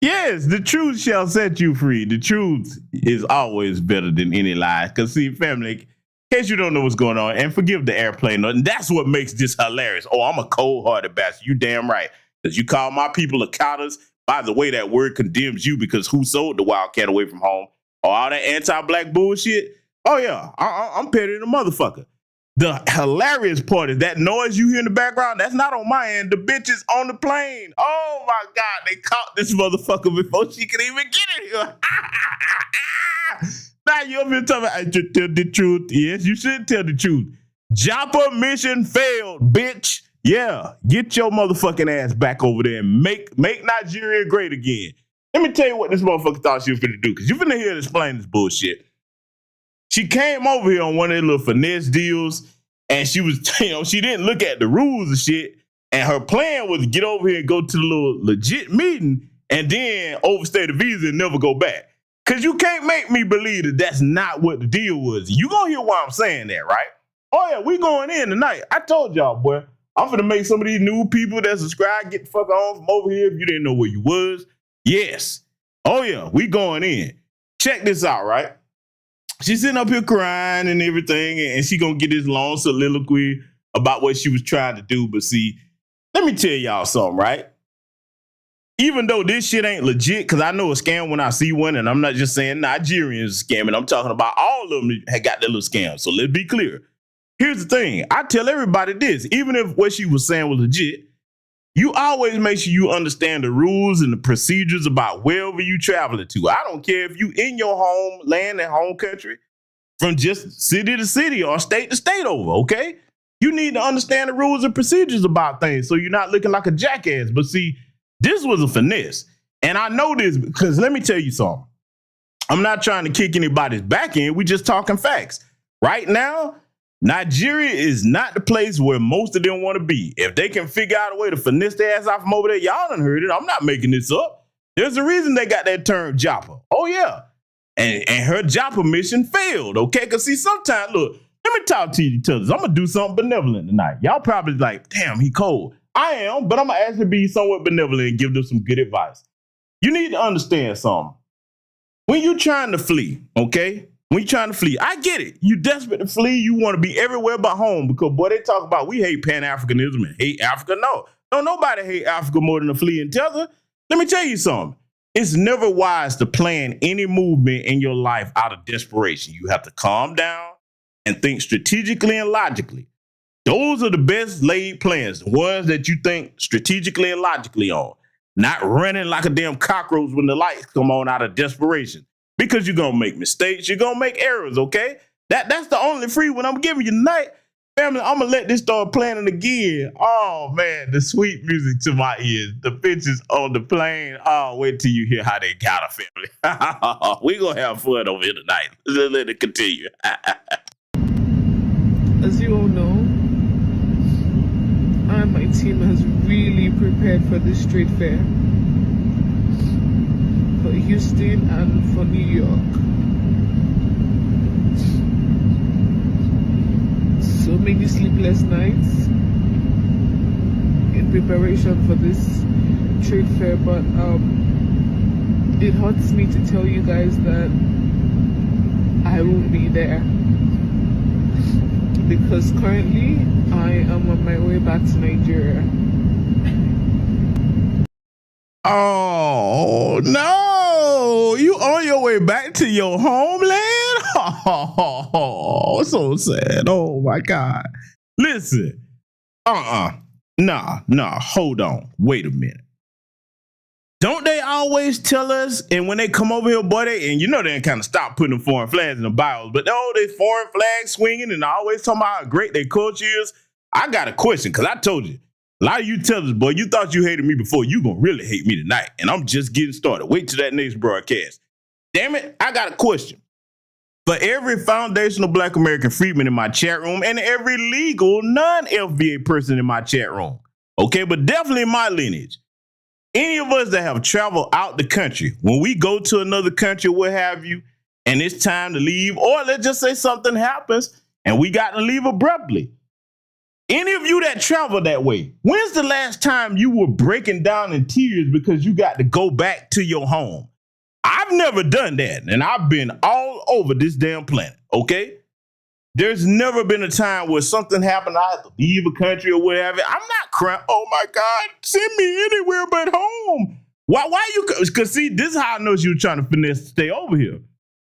Yes, the truth shall set you free. The truth is always better than any lie. Because, see, family, in case you don't know what's going on, and forgive the airplane, and that's what makes this hilarious. Oh, I'm a cold-hearted bastard. You damn right. Because you call my people a cowards. By the way, that word condemns you because who sold the wildcat away from home? Or all that anti-black bullshit? Oh, yeah, I'm petty than a motherfucker. The hilarious part is that noise you hear in the background, that's not on my end. The bitch is on the plane. Oh, my God. They caught this motherfucker before she could even get in here. Now you over here talking about, I should tell the truth. Yes, you should tell the truth. Joppa mission failed, bitch. Yeah, get your motherfucking ass back over there and make Nigeria great again. Let me tell you what this motherfucker thought she was finna do, because you finna hear her explain this bullshit. She came over here on one of their little finesse deals, and she was, she didn't look at the rules and shit, and her plan was to get over here and go to the little legit meeting, and then overstay the visa and never go back. Because you can't make me believe that that's not what the deal was. You gonna hear why I'm saying that, right? Oh, yeah, we going in tonight. I told y'all, boy, I'm finna make some of these new people that subscribe get the fuck on from over here if you didn't know where you was. Yes. Oh, yeah, we going in. Check this out, right? She's sitting up here crying and everything, and she gonna get this long soliloquy about what she was trying to do. But see, let me tell y'all something, right? Even though this shit ain't legit, because I know a scam when I see one, and I'm not just saying Nigerians scamming, I'm talking about all of them had got their little scam. So let's be clear. Here's the thing. I tell everybody this, even if what she was saying was legit, you always make sure you understand the rules and the procedures about wherever you traveling to. I don't care if you in your homeland and home country, from just city to city or state to state over, okay? You need to understand the rules and procedures about things so you're not looking like a jackass. But see, this was a finesse. And I know this because let me tell you something. I'm not trying to kick anybody's back in. We just talking facts. Right now, Nigeria is not the place where most of them want to be. If they can figure out a way to finesse their ass off from over there, y'all done heard it. I'm not making this up. There's a reason they got that term Joppa. Oh, yeah. And her Joppa mission failed, okay? Because, see, sometimes, look, let me talk to each other. I'm going to do something benevolent tonight. Y'all probably like, damn, he cold. I am, but I'm going to actually be somewhat benevolent and give them some good advice. You need to understand something. When you're trying to flee, okay? When you're trying to flee, I get it. You desperate to flee. You want to be everywhere but home because, boy, they talk about we hate Pan-Africanism and hate Africa. No, nobody hate Africa more than a fleeing tether. Let me tell you something. It's never wise to plan any movement in your life out of desperation. You have to calm down and think strategically and logically. Those are the best laid plans, the ones that you think strategically and logically on. Not running like a damn cockroach when the lights come on out of desperation. Because you're going to make mistakes. You're going to make errors, okay? That's the only free one I'm giving you tonight. Family, I'm going to let this start playing again. Oh, man, the sweet music to my ears. The bitches on the plane. Oh, wait till you hear how they got a family. We're going to have fun over here tonight. Let it continue. As you all know, I and my team has really prepared for this street fair. For Houston and for New York. So many sleepless nights in preparation for this trade fair, but it hurts me to tell you guys that I won't be there because currently I am on my way back to Nigeria. Oh, no. You on your way back to your homeland? Oh, so sad. Oh, my God. Listen. Nah, hold on. Wait a minute. Don't they always tell us, and when they come over here, boy, and you know they kind of stop putting them foreign flags in the Bibles, but they foreign flags swinging and always talking about how great their culture is. I got a question, because I told you, a lot of you tell us, boy, you thought you hated me before. You gonna really hate me tonight. And I'm just getting started. Wait till that next broadcast. Damn it, I got a question. For every foundational Black American freedman in my chat room and every legal non-FBA person in my chat room, okay, but definitely in my lineage, any of us that have traveled out the country, when we go to another country, what have you, and it's time to leave, or let's just say something happens and we got to leave abruptly. Any of you that travel that way, when's the last time you were breaking down in tears because you got to go back to your home? I've never done that, and I've been all over this damn planet, okay? There's never been a time where something happened, I have to leave a country or whatever. I'm not crying. Oh, my God, send me anywhere but home. Why you? Because, see, this is how I know she was trying to finesse to stay over here.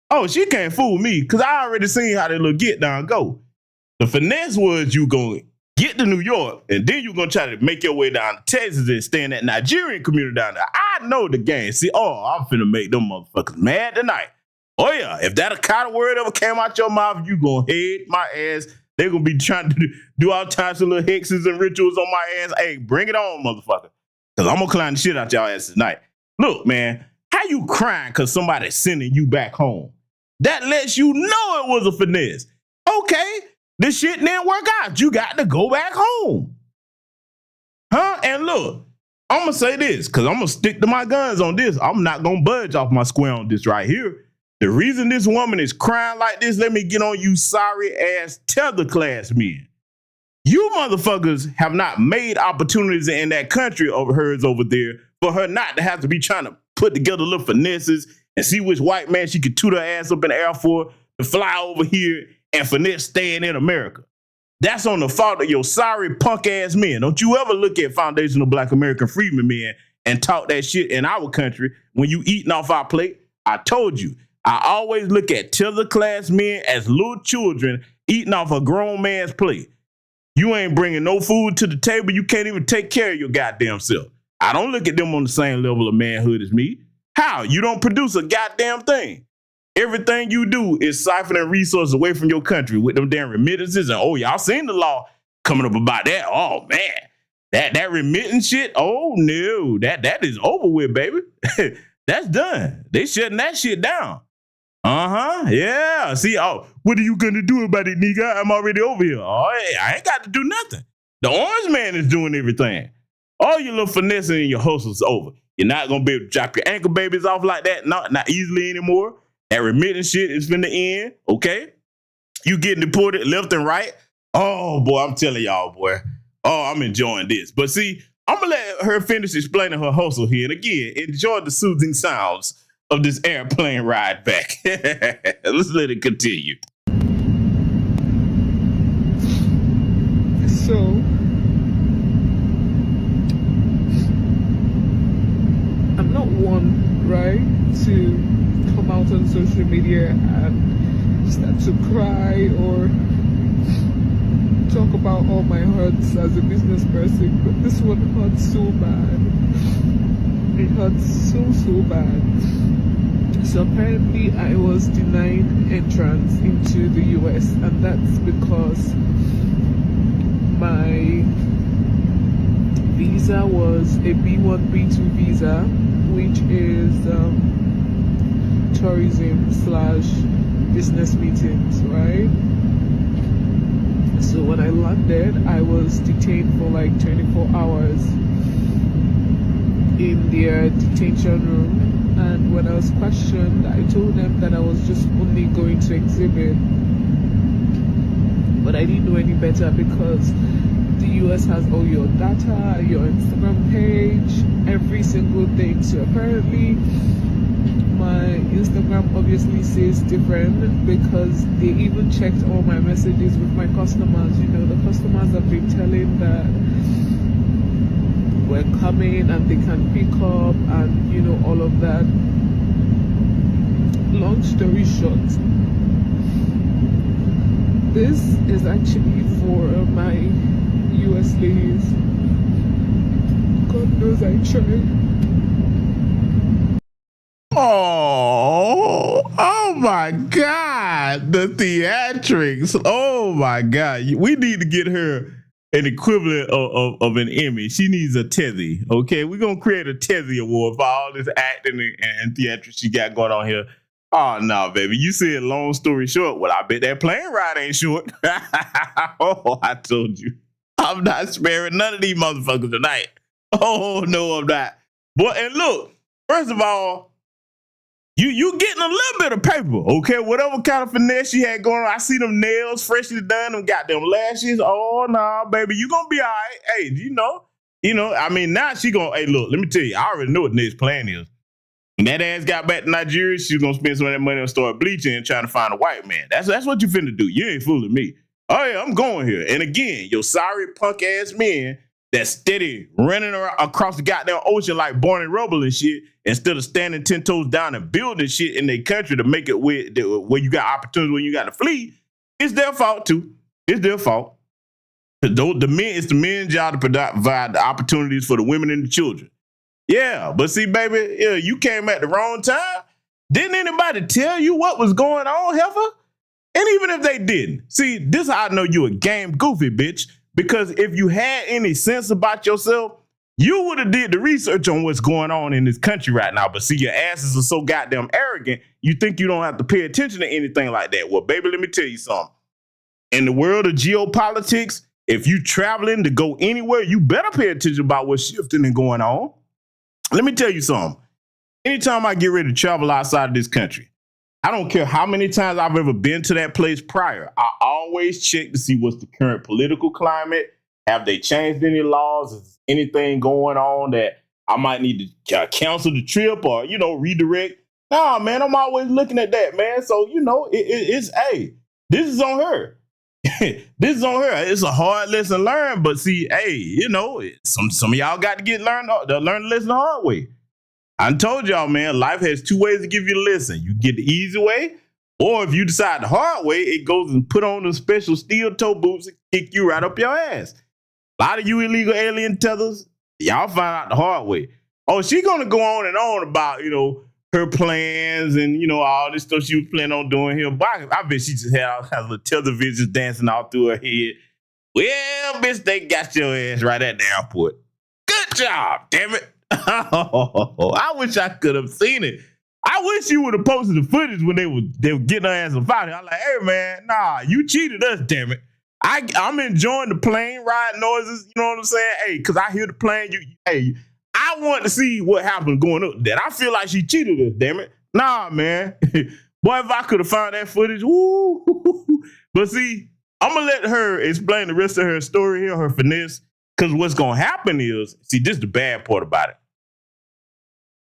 Oh, she can't fool me because I already seen how that little get down go. The finesse was you going get to New York, and then you're going to try to make your way down to Texas and stay in that Nigerian community down there. I know the game. See, I'm finna make them motherfuckers mad tonight. Oh, yeah, if that kind of word ever came out your mouth, you going to hate my ass. They're going to be trying to do all types of little hexes and rituals on my ass. Hey, bring it on, motherfucker, because I'm going to climb the shit out y'all ass tonight. Look, man, how you crying because somebody's sending you back home? That lets you know it was a finesse. Okay. This shit didn't work out. You got to go back home. Huh? And look, I'm going to say this because I'm going to stick to my guns on this. I'm not going to budge off my square on this right here. The reason this woman is crying like this, let me get on you sorry ass tether class men. You motherfuckers have not made opportunities in that country of hers over there for her not to have to be trying to put together little finesses and see which white man she could toot her ass up in the air for to fly over here and finesse staying in America. That's on the fault of your sorry punk ass men. Don't you ever look at foundational Black American freedmen men and talk that shit in our country when you eating off our plate. I told you, I always look at tether class men as little children eating off a grown man's plate. You ain't bringing no food to the table. You can't even take care of your goddamn self. I don't look at them on the same level of manhood as me. How? You don't produce a goddamn thing. Everything you do is siphoning resources away from your country with them damn remittances. And y'all seen the law coming up about that. Oh, man, that remittance shit. Oh, no, that is over with, baby. That's done. They shutting that shit down. Yeah. See, what are you gonna do about it, nigga? I'm already over here. Oh, hey, I ain't got to do nothing. The orange man is doing everything. All your little finessing and your hustle's over. You're not gonna be able to drop your ankle babies off like that, not easily anymore. That remittance shit is finna end, okay? You getting deported left and right. Oh boy, I'm telling y'all, boy. Oh, I'm enjoying this. But see, I'm gonna let her finish explaining her hustle here. And again, enjoy the soothing sounds of this airplane ride back. Let's let it continue. So, I'm not one, right, to come out on social media and start to cry or talk about all my hurts as a business person, but this one hurts so bad. It hurts so bad. So apparently I was denied entrance into the US, and that's because my visa was a B1, B2 visa, which is tourism / business meetings, right? So when I landed, I was detained for like 24 hours in their detention room, and when I was questioned, I told them that I was just only going to exhibit, but I didn't know any better because the US has all your data, your Instagram page, every single thing. So apparently my Instagram obviously says different because they even checked all my messages with my customers. You know, the customers have been telling that we're coming and they can pick up and, you know, all of that. Long story short, this is actually for my US ladies. God knows I tried. Oh my God, the theatrics. Oh my God. We need to get her an equivalent of an Emmy. She needs a Tezzy, okay? We're going to create a Tezzy award for all this acting and theatrics she got going on here. Oh, no, baby. You said long story short. Well, I bet that plane ride ain't short. Oh, I told you. I'm not sparing none of these motherfuckers tonight. Oh, no, I'm not. Boy, and look, first of all, you getting a little bit of paper, okay? Whatever kind of finesse she had going on. I see them nails freshly done, them goddamn lashes. Oh, nah, baby, you gonna be all right. Hey, you know, I mean, now she gonna, hey, look, let me tell you, I already know what the next plan is. When that ass got back to Nigeria, she's gonna spend some of that money and start bleaching and trying to find a white man. That's what you finna do. You ain't fooling me. Oh, yeah, I'm going here. And again, your sorry punk ass men that's steady running across the goddamn ocean like Barney Rubble and shit, instead of standing 10 toes down and building shit in their country to make it where you got opportunities when you got to flee, it's their fault too. It's their fault. It's the men's job to provide the opportunities for the women and the children. Yeah, but see, baby, yeah, you came at the wrong time. Didn't anybody tell you what was going on, heifer? And even if they didn't, see, this is how I know you a game goofy, bitch. Because if you had any sense about yourself, you would have did the research on what's going on in this country right now. But see, your asses are so goddamn arrogant, you think you don't have to pay attention to anything like that. Well, baby, let me tell you something. In the world of geopolitics, if you traveling to go anywhere, you better pay attention about what's shifting and going on. Let me tell you something. Anytime I get ready to travel outside of this country, I don't care how many times I've ever been to that place prior. I always check to see what's the current political climate. Have they changed any laws? Is anything going on that I might need to cancel the trip or, redirect? Nah, man, I'm always looking at that, man. So, it's, hey, this is on her. This is on her. It's a hard lesson learned, but see, hey, some of y'all got to learn the lesson the hard way. I told y'all, man, life has two ways to give you the lesson. You get the easy way, or if you decide the hard way, it goes and put on the special steel toe boots and kick you right up your ass. A lot of you illegal alien tethers, y'all find out the hard way. Oh, she gonna go on and on about, her plans and, all this stuff she was planning on doing here. But I bet she just had all kinds of little tether visions dancing all through her head. Well, bitch, they got your ass right at the airport. Good job, damn it. I wish I could have seen it. I I wish you would have posted the footage when they were getting her ass up out here. I'm like, hey man, nah, you cheated us, damn it. I'm enjoying the plane ride noises, you know what I'm saying? Hey, because I hear the plane, I want to see what happened going up there. I feel like she cheated us, damn it. Nah, man. Boy, if I could have found that footage, woo. But see, I'm going to let her explain the rest of her story here, her finesse, because what's going to happen is, see, this is the bad part about it.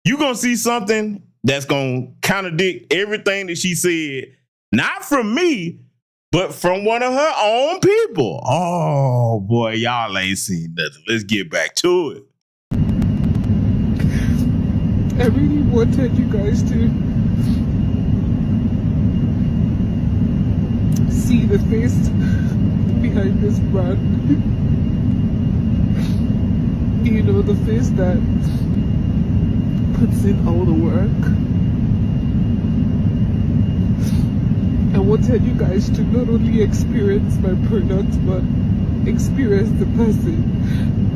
You're going to see something that's going to contradict everything that she said, not from me, but from one of her own people. Oh, boy, y'all ain't seen nothing. Let's get back to it. I really wanted you guys to see the face behind this brand. You know, the face that puts in all the work. I wanted you guys to not only experience my product, but experience the person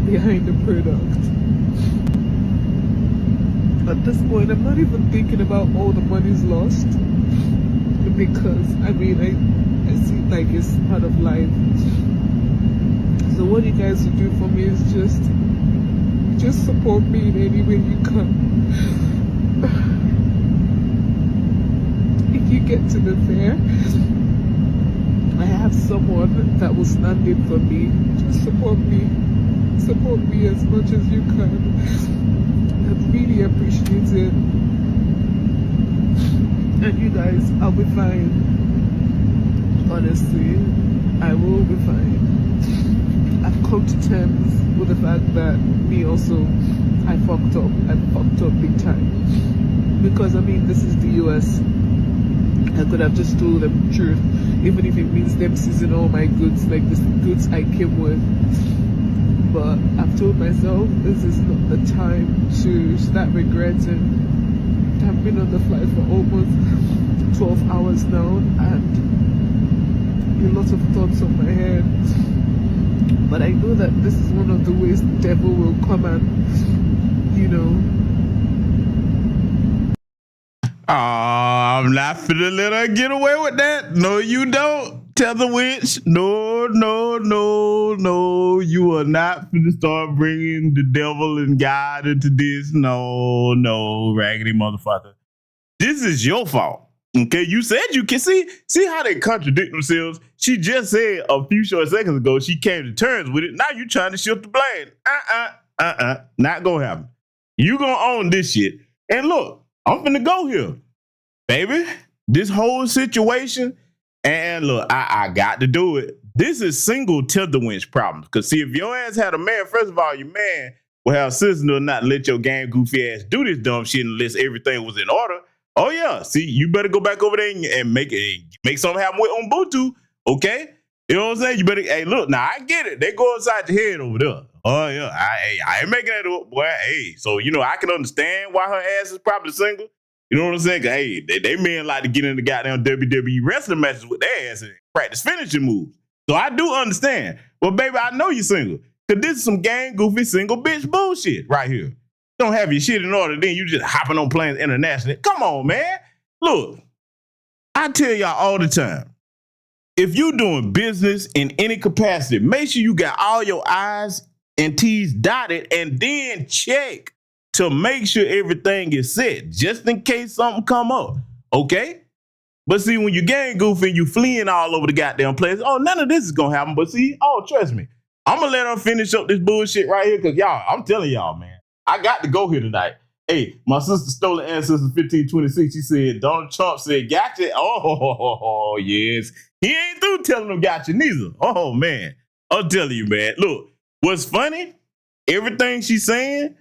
behind the product. At this point, I'm not even thinking about all the money's lost, because I mean, I see it like it's part of life. So what you guys will do for me is just support me in any way you can. If you get to the fair, I have someone that will stand in for me. Just support me as much as you can. I'd really appreciate it. And you guys, I'll be fine. Honestly, I will be fine. I've come to terms with the fact that me also, I fucked up big time. Because I mean, this is the US. I could have just told them the truth, even if it means them seizing all my goods, like the goods I came with. But I've told myself this is not the time to start regretting. I've been on the flight for almost 12 hours now, and a lot of thoughts on my head. But I know that this is one of the ways the devil will come and, you know. I'm not finna let her get away with that. No, you don't. Tether witch. No. You are not finna start bringing the devil and God into this. No, raggedy motherfucker. This is your fault. Okay, you said you can see how they contradict themselves. She just said a few short seconds ago she came to terms with it. Now you trying to shift the blame. Not gonna happen. You gonna own this shit. And look, I'm finna go here, baby. This whole situation, and look, I got to do it. This is single tether winch problems. Because see, if your ass had a man, first of all, your man will have sense to not let your game goofy ass do this dumb shit unless everything was in order. Oh yeah, see, you better go back over there and make something happen with Ubuntu, okay? You know what I'm saying? You better, hey, look, now I get it. They go inside your head over there. Oh yeah, I ain't making that up, boy. Hey, so you know I can understand why her ass is probably single. You know what I'm saying? 'Cause, hey, they men like to get in the goddamn WWE wrestling matches with their ass and practice finishing moves. So I do understand. Well, baby, I know you're single. Cause this is some gang goofy single bitch bullshit right here. You don't have your shit in order, then you just hopping on planes internationally. Come on, man. Look, I tell y'all all the time, if you're doing business in any capacity, make sure you got all your I's and T's dotted and then check to make sure everything is set, just in case something come up, okay? But see, when you gang goofy, you fleeing all over the goddamn place, oh, none of this is gonna happen. But see, oh, trust me, I'm gonna let her finish up this bullshit right here, because y'all, I'm telling y'all, man, I got to go here tonight. Hey, my sister Stolen Ancestor 1526, she said, Donald Trump said, gotcha. Oh, yes. He ain't through telling them gotcha neither. Oh, man. I'll tell you, man. Look, what's funny, everything she's saying,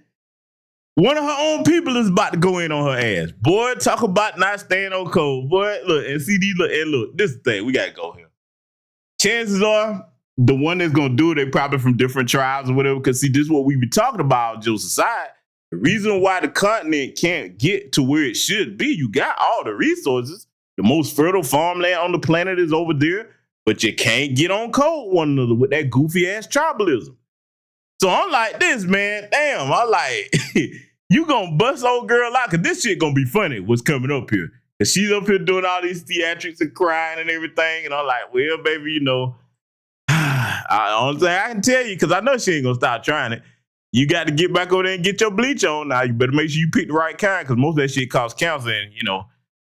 one of her own people is about to go in on her ass. Boy, talk about not staying on code. Boy, look, and CD, look, and look, this is the thing, we got to go here. Chances are, the one that's going to do it, they probably from different tribes or whatever, because see, this is what we be talking about, Joe Society. The reason why the continent can't get to where it should be, you got all the resources. The most fertile farmland on the planet is over there, but you can't get on code one another with that goofy ass tribalism. So I'm like this, man. Damn, I'm like, you gonna bust old girl out, cause this shit gonna be funny. What's coming up here? Cause she's up here doing all these theatrics and crying and everything, and I'm like, well, baby, you know, only thing I can tell you, cause I know she ain't gonna stop trying it. You got to get back over there and get your bleach on. Now you better make sure you pick the right kind, cause most of that shit costs counseling. You know,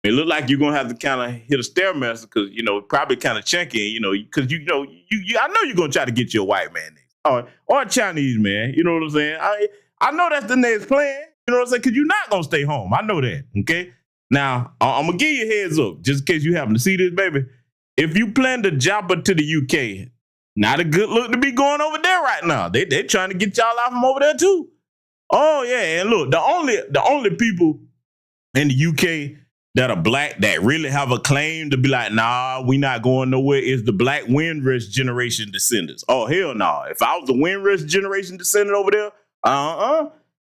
it look like you're gonna have to kind of hit a stairmaster, cause you know probably kind of chunky. You know, cause you know I know you're gonna try to get you a white man next, or a Chinese man. You know what I'm saying? I know that's the next plan. You know what I'm saying? Cause you're not gonna stay home. I know that. Okay. Now I'm gonna give you a heads up, just in case you happen to see this, baby. If you plan to jump her to the UK, not a good look to be going over there right now. They trying to get y'all out from over there too. Oh yeah, and look, the only people in the UK that are black that really have a claim to be like, nah, we not going nowhere is the black Windrush generation descendants. Oh hell no! If I was the Windrush generation descendant over there,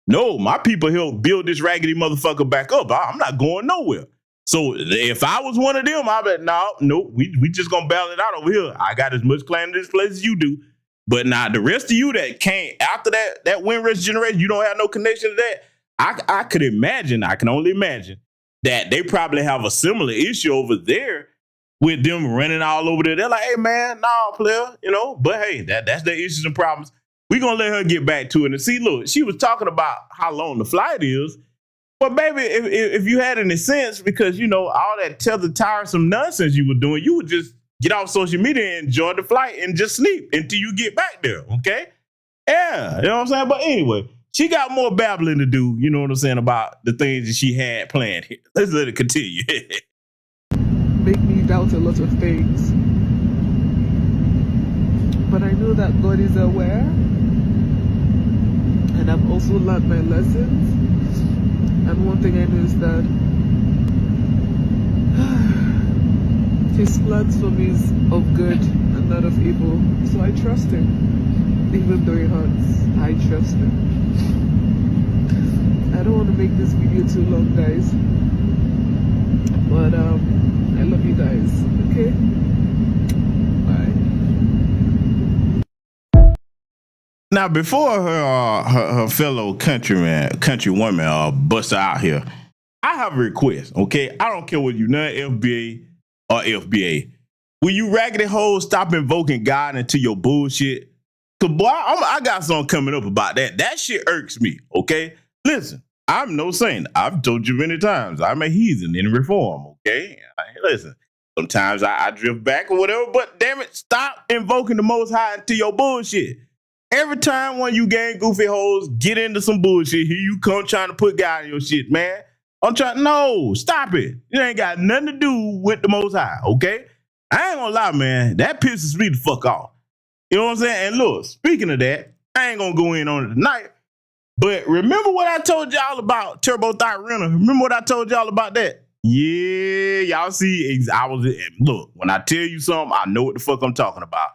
no, my people helped build this raggedy motherfucker back up. I'm not going nowhere. So if I was one of them, I'd be like, no, we just gonna battle it out over here. I got as much claim to this place as you do. But now the rest of you that came after that Windrush generation, you don't have no connection to that. I could imagine, I can only imagine that they probably have a similar issue over there with them running all over there. They're like, hey man, nah, player, you know, but hey, that's their issues and problems. We're gonna let her get back to it. And see, look, she was talking about how long the flight is. But baby, if you had any sense, because you know, all that tether tiresome nonsense you were doing, you would just get off social media and enjoy the flight and just sleep until you get back there, okay? Yeah, you know what I'm saying? But anyway, she got more babbling to do, you know what I'm saying, about the things that she had planned here. Let's let it continue. Make me doubt a lot of things. But I know that God is aware. And I've also learned my lessons. And one thing I know is that His plans for me is of good and not of evil. So I trust Him. Even though it hurts, I trust Him. I don't want to make this video too long, guys. But I love you guys. Okay? Bye. Now, before her fellow countrywoman busts out here, I have a request, okay? I don't care whether you're non-FBA or FBA. Will you raggedy hoes stop invoking God into your bullshit? Because, boy, I got something coming up about that. That shit irks me, okay? Listen, I'm no saint. I've told you many times. I'm a heathen in reform, okay? Listen, sometimes I drift back or whatever, but damn it, stop invoking the Most High into your bullshit. Every time one of you gang goofy hoes get into some bullshit, here you come trying to put God in your shit, man. No, stop it. It ain't got nothing to do with the Most High, okay? I ain't gonna lie, man. That pisses me the fuck off. You know what I'm saying? And look, speaking of that, I ain't gonna go in on it tonight, but remember what I told y'all about turbothyroid? Remember what I told y'all about that? Yeah, y'all see, look, when I tell you something, I know what the fuck I'm talking about.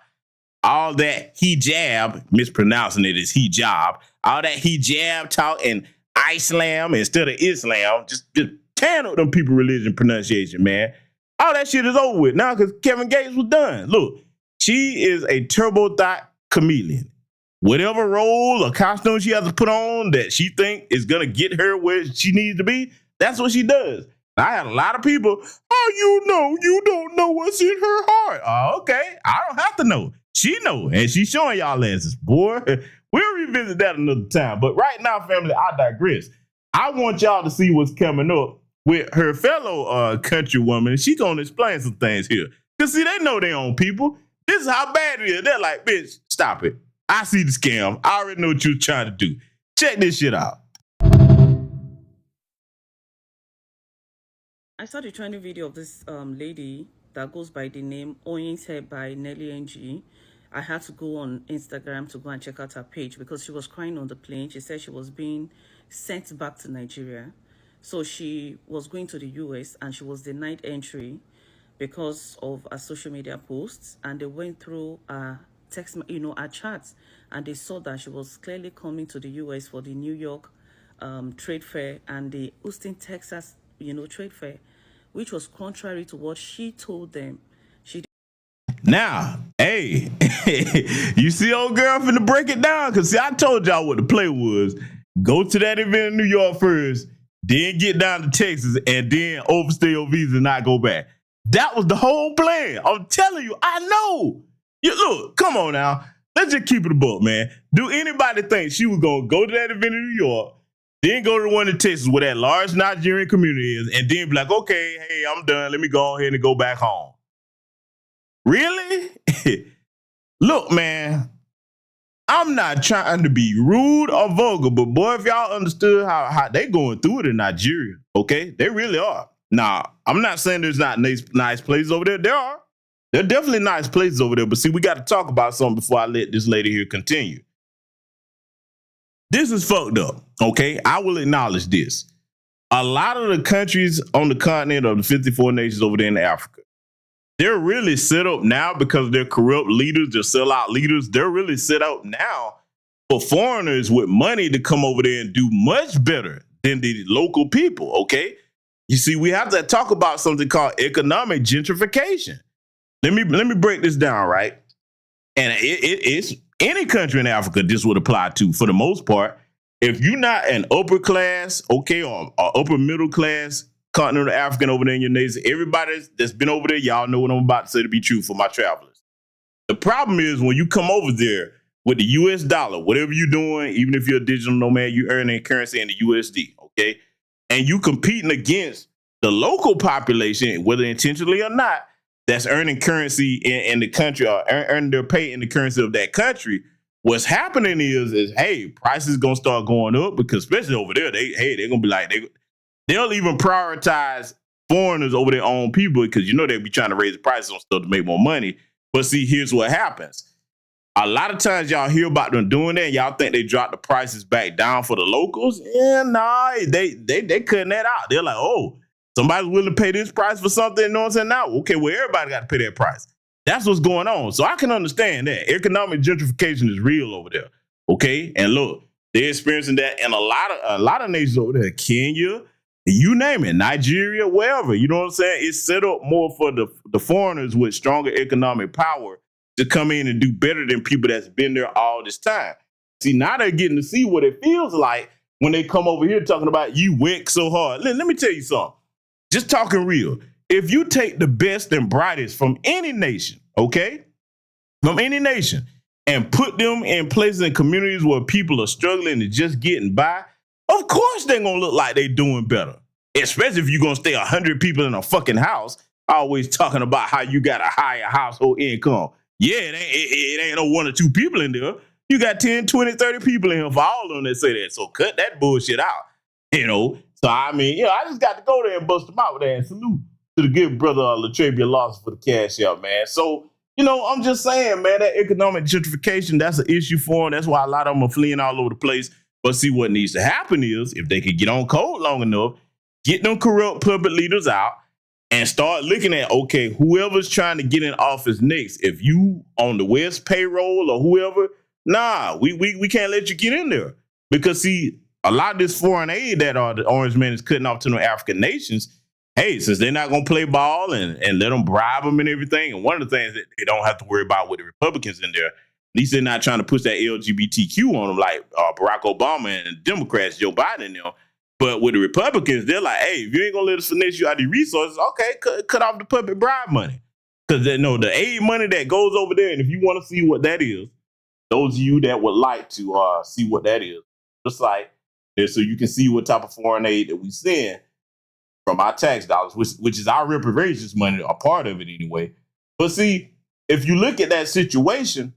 All that hijab, mispronouncing it as hijab, all that hijab talk and Islam instead of Islam, just tearing up them people religion pronunciation, man. All that shit is over with now because Kevin Gates was done. Look, she is a turbo-thought chameleon. Whatever role or costume she has to put on that she think is going to get her where she needs to be, that's what she does. I had a lot of people, you don't know what's in her heart. Oh, okay, I don't have to know. She know, and she's showing y'all answers, boy. We'll revisit that another time. But right now, family, I digress. I want y'all to see what's coming up with her fellow countrywoman. She gonna explain some things here. Because, see, they know their own people. This is how bad it is. They're like, bitch, stop it. I see the scam. I already know what you're trying to do. Check this shit out. I saw the trending video of this lady that goes by the name Owings Hair by Nelly NG. I had to go on Instagram to go and check out her page because she was crying on the plane. She said she was being sent back to Nigeria. So she was going to the US and she was denied entry because of her social media posts. And they went through her text, her chats, and they saw that she was clearly coming to the US for the New York trade fair and the Houston, Texas, trade fair, which was contrary to what she told them. Now, hey, you see old girl finna break it down? Because, see, I told y'all what the play was. go to that event in New York first, then get down to Texas, and then overstay your visa and not go back. That was the whole plan. I'm telling you, I know. You look, come on now. Let's just keep it a book, man. Do anybody think she was gonna go to that event in New York, then go to the one in Texas where that large Nigerian community is, and then be like, okay, hey, I'm done. Let me go ahead and go back home. Really? Look, man, I'm not trying to be rude or vulgar, but boy, if y'all understood how they going through it in Nigeria, okay? They really are. Now, I'm not saying there's not nice places over there. There are. There are definitely nice places over there, but see, we got to talk about something before I let this lady here continue. This is fucked up, okay? I will acknowledge this. A lot of the countries on the continent of the 54 nations over there in Africa, they're really set up now because they're corrupt leaders, they're sellout leaders. They're really set up now for foreigners with money to come over there and do much better than the local people, okay? You see, we have to talk about something called economic gentrification. Let me break this down, right? And it's any country in Africa this would apply to for the most part. If you're not an upper class, okay, or upper middle class continental African over there in your nation, everybody that's been over there, y'all know what I'm about to say to be true for my travelers. The problem is when you come over there with the US dollar, whatever you're doing, even if you're a digital nomad, you earn a currency in the USD, okay? And you competing against the local population, whether intentionally or not, that's earning currency in the country or earning their pay in the currency of that country. What's happening is hey, prices gonna start going up because especially over there, they're gonna be like they'll even prioritize foreigners over their own people because you know they'll be trying to raise the prices on stuff to make more money. But see, here's what happens. A lot of times y'all hear about them doing that, y'all think they drop the prices back down for the locals. Yeah, nah, they cutting that out. They're like, oh, somebody's willing to pay this price for something, you know what I'm saying? Now, okay, well, everybody got to pay that price. That's what's going on. So I can understand that. Economic gentrification is real over there, okay? And look, they're experiencing that in a lot of nations over there. Kenya, you name it, Nigeria, wherever, you know what I'm saying? It's set up more for the foreigners with stronger economic power to come in and do better than people that's been there all this time. See, now they're getting to see what it feels like when they come over here talking about you went so hard. Let me tell you something. Just talking real. If you take the best and brightest from any nation, okay, from any nation, and put them in places and communities where people are struggling and just getting by, of course they're going to look like they're doing better. Especially if you're going to stay 100 people in a fucking house, always talking about how you got a higher household income. Yeah, it ain't no one or two people in there. You got 10, 20, 30 people in here for all of them that say that. So cut that bullshit out, you know. So, I mean, you know, I just got to go there and bust them out with that and salute to the good brother Latravia Lawson for the cash out, man. So, you know, I'm just saying, man, that economic gentrification, that's an issue for them. That's why a lot of them are fleeing all over the place. But see, what needs to happen is if they could get on code long enough, get them corrupt public leaders out and start looking at, okay, whoever's trying to get in office next, if you on the West payroll or whoever, nah, we can't let you get in there. Because, see, a lot of this foreign aid that the Orange Man is cutting off to the African nations, hey, since they're not going to play ball and let them bribe them and everything, and one of the things that they don't have to worry about with the Republicans in there, at least they're not trying to push that LGBTQ on them like Barack Obama and Democrats, Joe Biden and them. But with the Republicans, they're like, hey, if you ain't going to let us finesse you out of these resources, okay, cut off the public bribe money. Because they know the aid money that goes over there, and if you want to see what that is, those of you that would like to see what that is, just like this, so you can see what type of foreign aid that we send from our tax dollars, which is our reparations money, a part of it anyway. But see, if you look at that situation,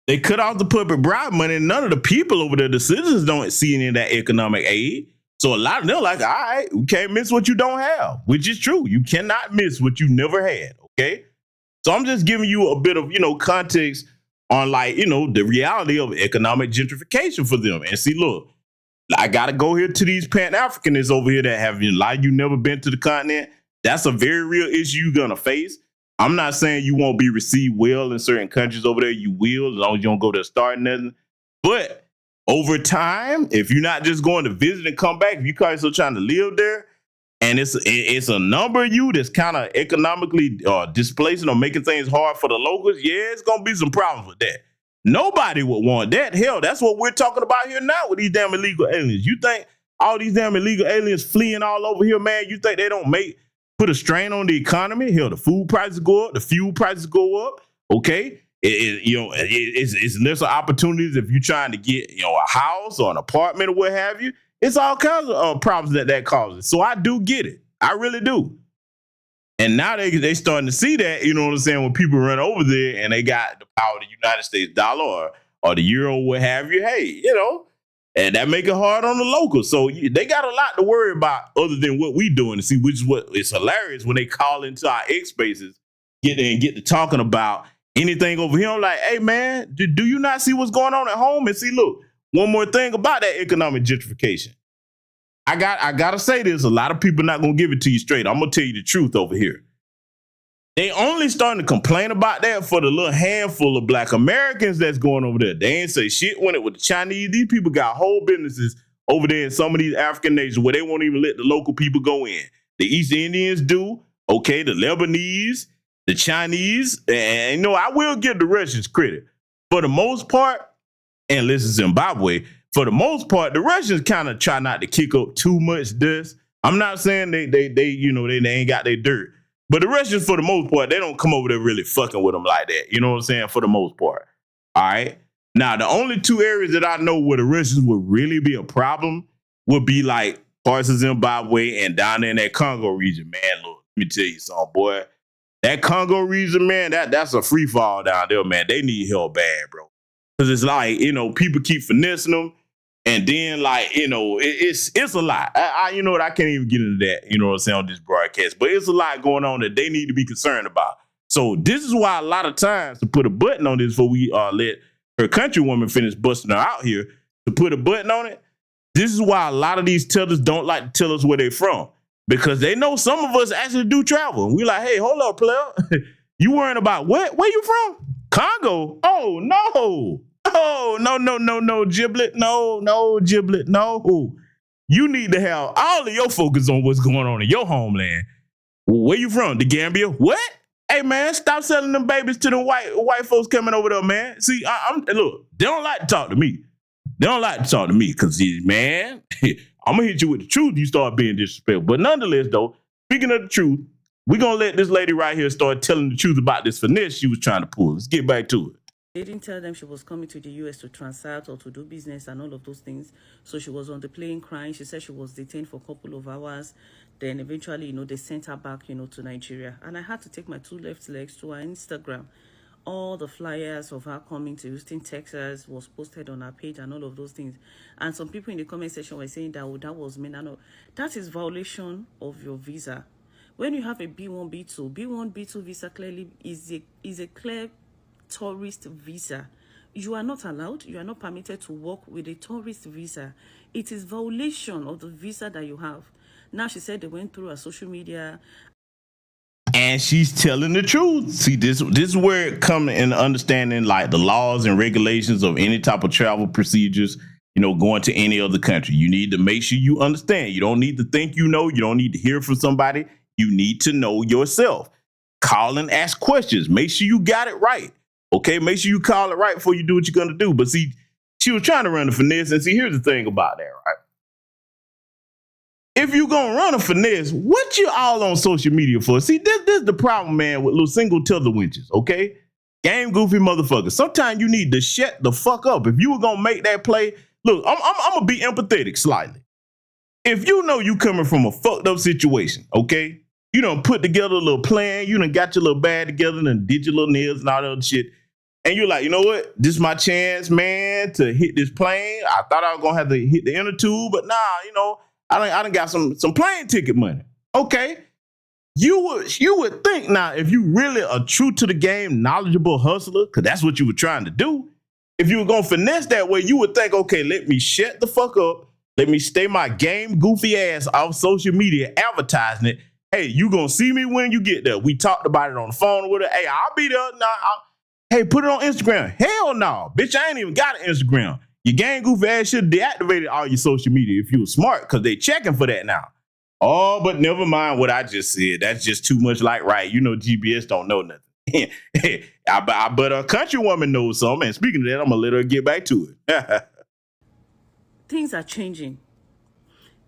they cut off the public bribe money, and none of the people over there, the citizens, don't see any of that economic aid. So a lot of them are like, all right, we can't miss what you don't have, which is true. You cannot miss what you never had, okay? So I'm just giving you a bit of, you know, context on, like, you know, the reality of economic gentrification for them. And see, look, I got to go here to these Pan-Africanists over here that have, like, you never been to the continent. That's a very real issue you're going to face. I'm not saying you won't be received well in certain countries over there. You will, as long as you don't go there starting nothing. But over time, if you're not just going to visit and come back, if you're still trying to live there, and it's a number of you that's kind of economically displacing or making things hard for the locals, yeah, it's going to be some problems with that. Nobody would want that. Hell, that's what we're talking about here now with these damn illegal aliens. You think all these damn illegal aliens fleeing all over here, man, you think they don't put a strain on the economy? Hell, the food prices go up, the fuel prices go up, okay? It's lesser opportunities if you're trying to get, a house or an apartment or what have you. It's all kinds of problems that causes. So I do get it. I really do. And now they starting to see that, you know what I'm saying, when people run over there and they got the power of the United States dollar or the euro, what have you, hey, and that make it hard on the locals. So they got a lot to worry about other than what we doing to see, which is what it's hilarious when they call into our X spaces, get to talking about anything over here. I'm like, hey, man, do you not see what's going on at home? And see, look, one more thing about that economic gentrification. I gotta say this. A lot of people not gonna give it to you straight. I'm gonna tell you the truth over here. They only starting to complain about that for the little handful of Black Americans that's going over there. They ain't say shit when it with the Chinese. These people got whole businesses over there in some of these African nations where they won't even let the local people go in. The East Indians do, okay, the Lebanese, the Chinese, and I will give the Russians credit. For the most part, and listen, Zimbabwe, for the most part, the Russians kind of try not to kick up too much dust. I'm not saying they ain't got their dirt. But the Russians, for the most part, they don't come over there really fucking with them like that. You know what I'm saying? For the most part. All right. Now, the only two areas that I know where the Russians would really be a problem would be like parts of Zimbabwe and down there in that Congo region. Man, look, let me tell you something, boy. That Congo region, man, that's a free fall down there, man. They need help bad, bro. Because it's like, people keep finessing them. And then, like, it's a lot. I can't even get into that, you know what I'm saying, on this broadcast. But it's a lot going on that they need to be concerned about. So this is why a lot of times, to put a button on this before we let her countrywoman finish busting her out here, to put a button on it, this is why a lot of these tellers don't like to tell us where they're from. Because they know some of us actually do travel. We like, hey, hold up, player. You worrying about what? Where you from? Congo? Oh, no. Oh, no, Giblet. No, Giblet. No. You need to have all of your focus on what's going on in your homeland. Where you from? The Gambia? What? Hey, man, stop selling them babies to the white folks coming over there, man. See, look, they don't like to talk to me. They don't like to talk to me because, man, I'm going to hit you with the truth. You start being disrespectful. But nonetheless, though, speaking of the truth, we're going to let this lady right here start telling the truth about this finesse she was trying to pull. Let's get back to it. They didn't tell them she was coming to the U.S. to transact or to do business and all of those things. So she was on the plane crying. She said she was detained for a couple of hours. Then eventually, they sent her back, to Nigeria. And I had to take my two left legs to her Instagram. All the flyers of her coming to Houston, Texas was posted on her page and all of those things. And some people in the comment section were saying that, that was mean. No, that is violation of your visa. When you have a B1, B2, B1, B2 visa clearly is a clear tourist visa. You are not allowed, you are not permitted to work with a tourist visa. It is violation of the visa that you have. Now she said they went through her social media. And she's telling the truth. See, this is where it comes in understanding like the laws and regulations of any type of travel procedures, going to any other country. You need to make sure you understand. You don't need to think you know. You don't need to hear from somebody. You need to know yourself. Call and ask questions. Make sure you got it right. Okay, make sure you call it right before you do what you're going to do. But see, she was trying to run a finesse. And see, here's the thing about that, right? If you're going to run a finesse, what you all on social media for? See, this is the problem, man, with little single tether winches, okay? Game goofy motherfuckers. Sometimes you need to shut the fuck up. If you were going to make that play, look, I'm going to be empathetic slightly. If you know you coming from a fucked up situation, okay? You done put together a little plan. You done got your little bag together and did your little nails and all that other shit. And you're like, you know what? This is my chance, man, to hit this plane. I thought I was going to have to hit the inner tube, but nah, I done got some plane ticket money. Okay. You would think now, if you really are true to the game, knowledgeable hustler, because that's what you were trying to do. If you were going to finesse that way, you would think, okay, let me shut the fuck up. Let me stay my game goofy ass off social media advertising it. Hey, you gonna see me when you get there. We talked about it on the phone with her. Hey, I'll be there. Hey, put it on Instagram. Hell no. Bitch, I ain't even got an Instagram. Your gang goofy ass should have deactivated all your social media if you were smart, because they checking for that now. Oh, but never mind what I just said. That's just too much like right. GBS don't know nothing. I bet a country woman knows something. And speaking of that, I'm gonna let her get back to it. Things are changing.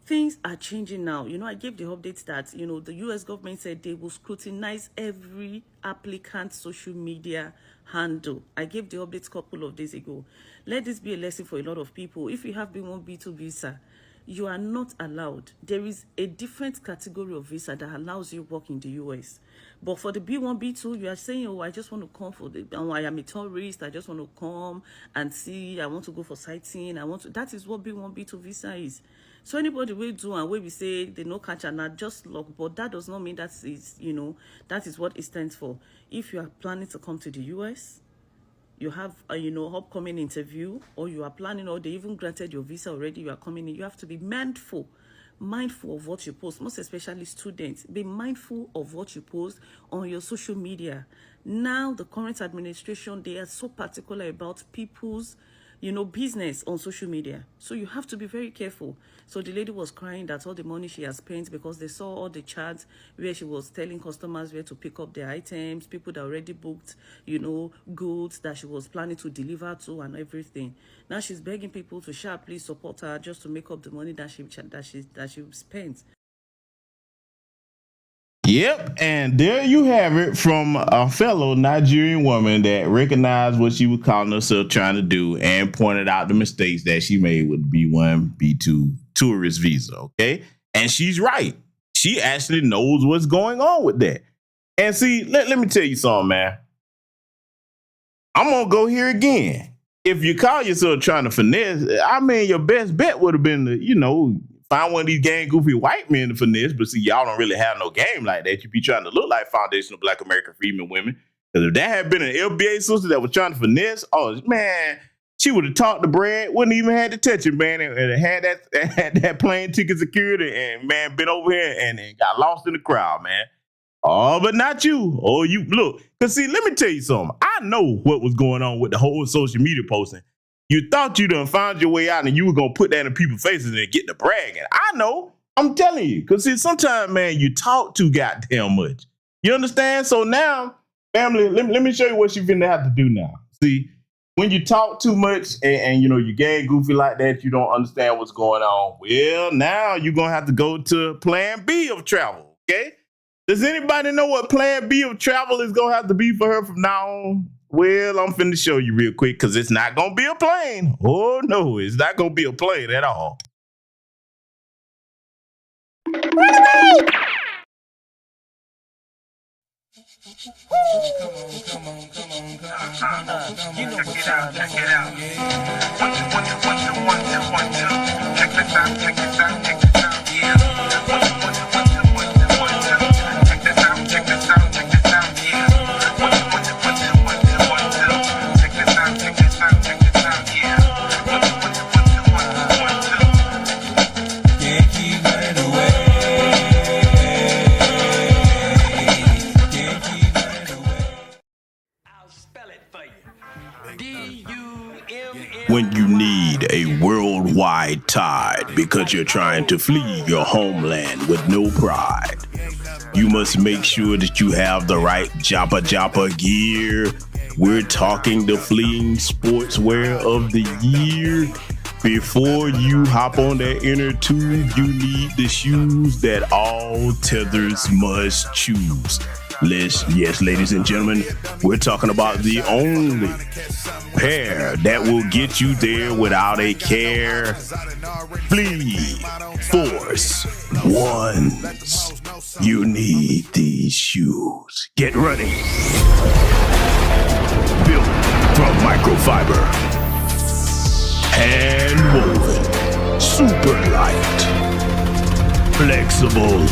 Things are changing now. I gave the updates that, the US government said they will scrutinize every applicant social media handle. I gave the updates a couple of days ago. Let this be a lesson for a lot of people. If you have B1, B2 visa, you are not allowed. There is a different category of visa that allows you work in the US. But for the B1, B2, you are saying, oh, I just want to come I am a tourist. I just want to come and see. I want to go for sightseeing. That is what B1, B2 visa is. So anybody will do and we say they no catch and not just luck, but that does not mean that is what it stands for. If you are planning to come to the US, you have a upcoming interview, or you are planning, or they even granted your visa already, you are coming in, you have to be mindful of what you post, most especially students. Be mindful of what you post on your social media. Now the current administration, they are so particular about people's business on social media. So you have to be very careful. So the lady was crying that all the money she has spent, because they saw all the charts where she was telling customers where to pick up their items, people that already booked, goods that she was planning to deliver to and everything. Now she's begging people to sharply support her just to make up the money that she spent. Yep, and there you have it from a fellow Nigerian woman that recognized what she was calling herself trying to do and pointed out the mistakes that she made with B1, B2 tourist visa, okay? And she's right. She actually knows what's going on with that. And see, let me tell you something, man. I'm going to go here again. If you call yourself trying to finesse, I mean, your best bet would have been to, find one of these gang goofy white men to finesse, but see, y'all don't really have no game like that. You be trying to look like foundational Black American freedmen women. Because if that had been an LBA sister that was trying to finesse, oh man, she would have talked to Brad, wouldn't even had to touch him, man, and had that plane ticket secured, and man, been over here and got lost in the crowd, man. Oh, but not you. Oh, you look. Because see, let me tell you something. I know what was going on with the whole social media posting. You thought you done found your way out and you were going to put that in people's faces and get the bragging. I know. I'm telling you. Because see, sometimes, man, you talk too goddamn much. You understand? So now, family, let me show you what you're going to have to do now. See, when you talk too much and you gang goofy like that, you don't understand what's going on. Well, now you're going to have to go to plan B of travel, okay? Does anybody know what plan B of travel is going to have to be for her from now on? Well, I'm finna show you real quick because it's not going to be a plane. Oh, no, it's not going to be a plane at all. Come on. You know what's up. Check it out. 1, 2, 1, 2, 1, 2, 1, 2. Check this out. Yeah. 1, 2, 1, 2, 1, 2, 1, 2. Check this out. Yeah. 1, 2, 1, 2, 1, 2, 1, 2, 1, 2. Check this out. Yeah. 1, 2, 1, 2, 1, 2, 1, 2. Can't keep running away. When you need a worldwide tide because you're trying to flee your homeland with no pride, you must make sure that you have the right Joppa gear. We're talking the fleeing sportswear of the year. Before you hop on that inner tube, you need the shoes that all tethers must choose. Yes, ladies and gentlemen, we're talking about the only pair that will get you there without a care. Flee Force Ones. You need these shoes. Get running. Built from microfiber. Hand woven. Super light. Flexible.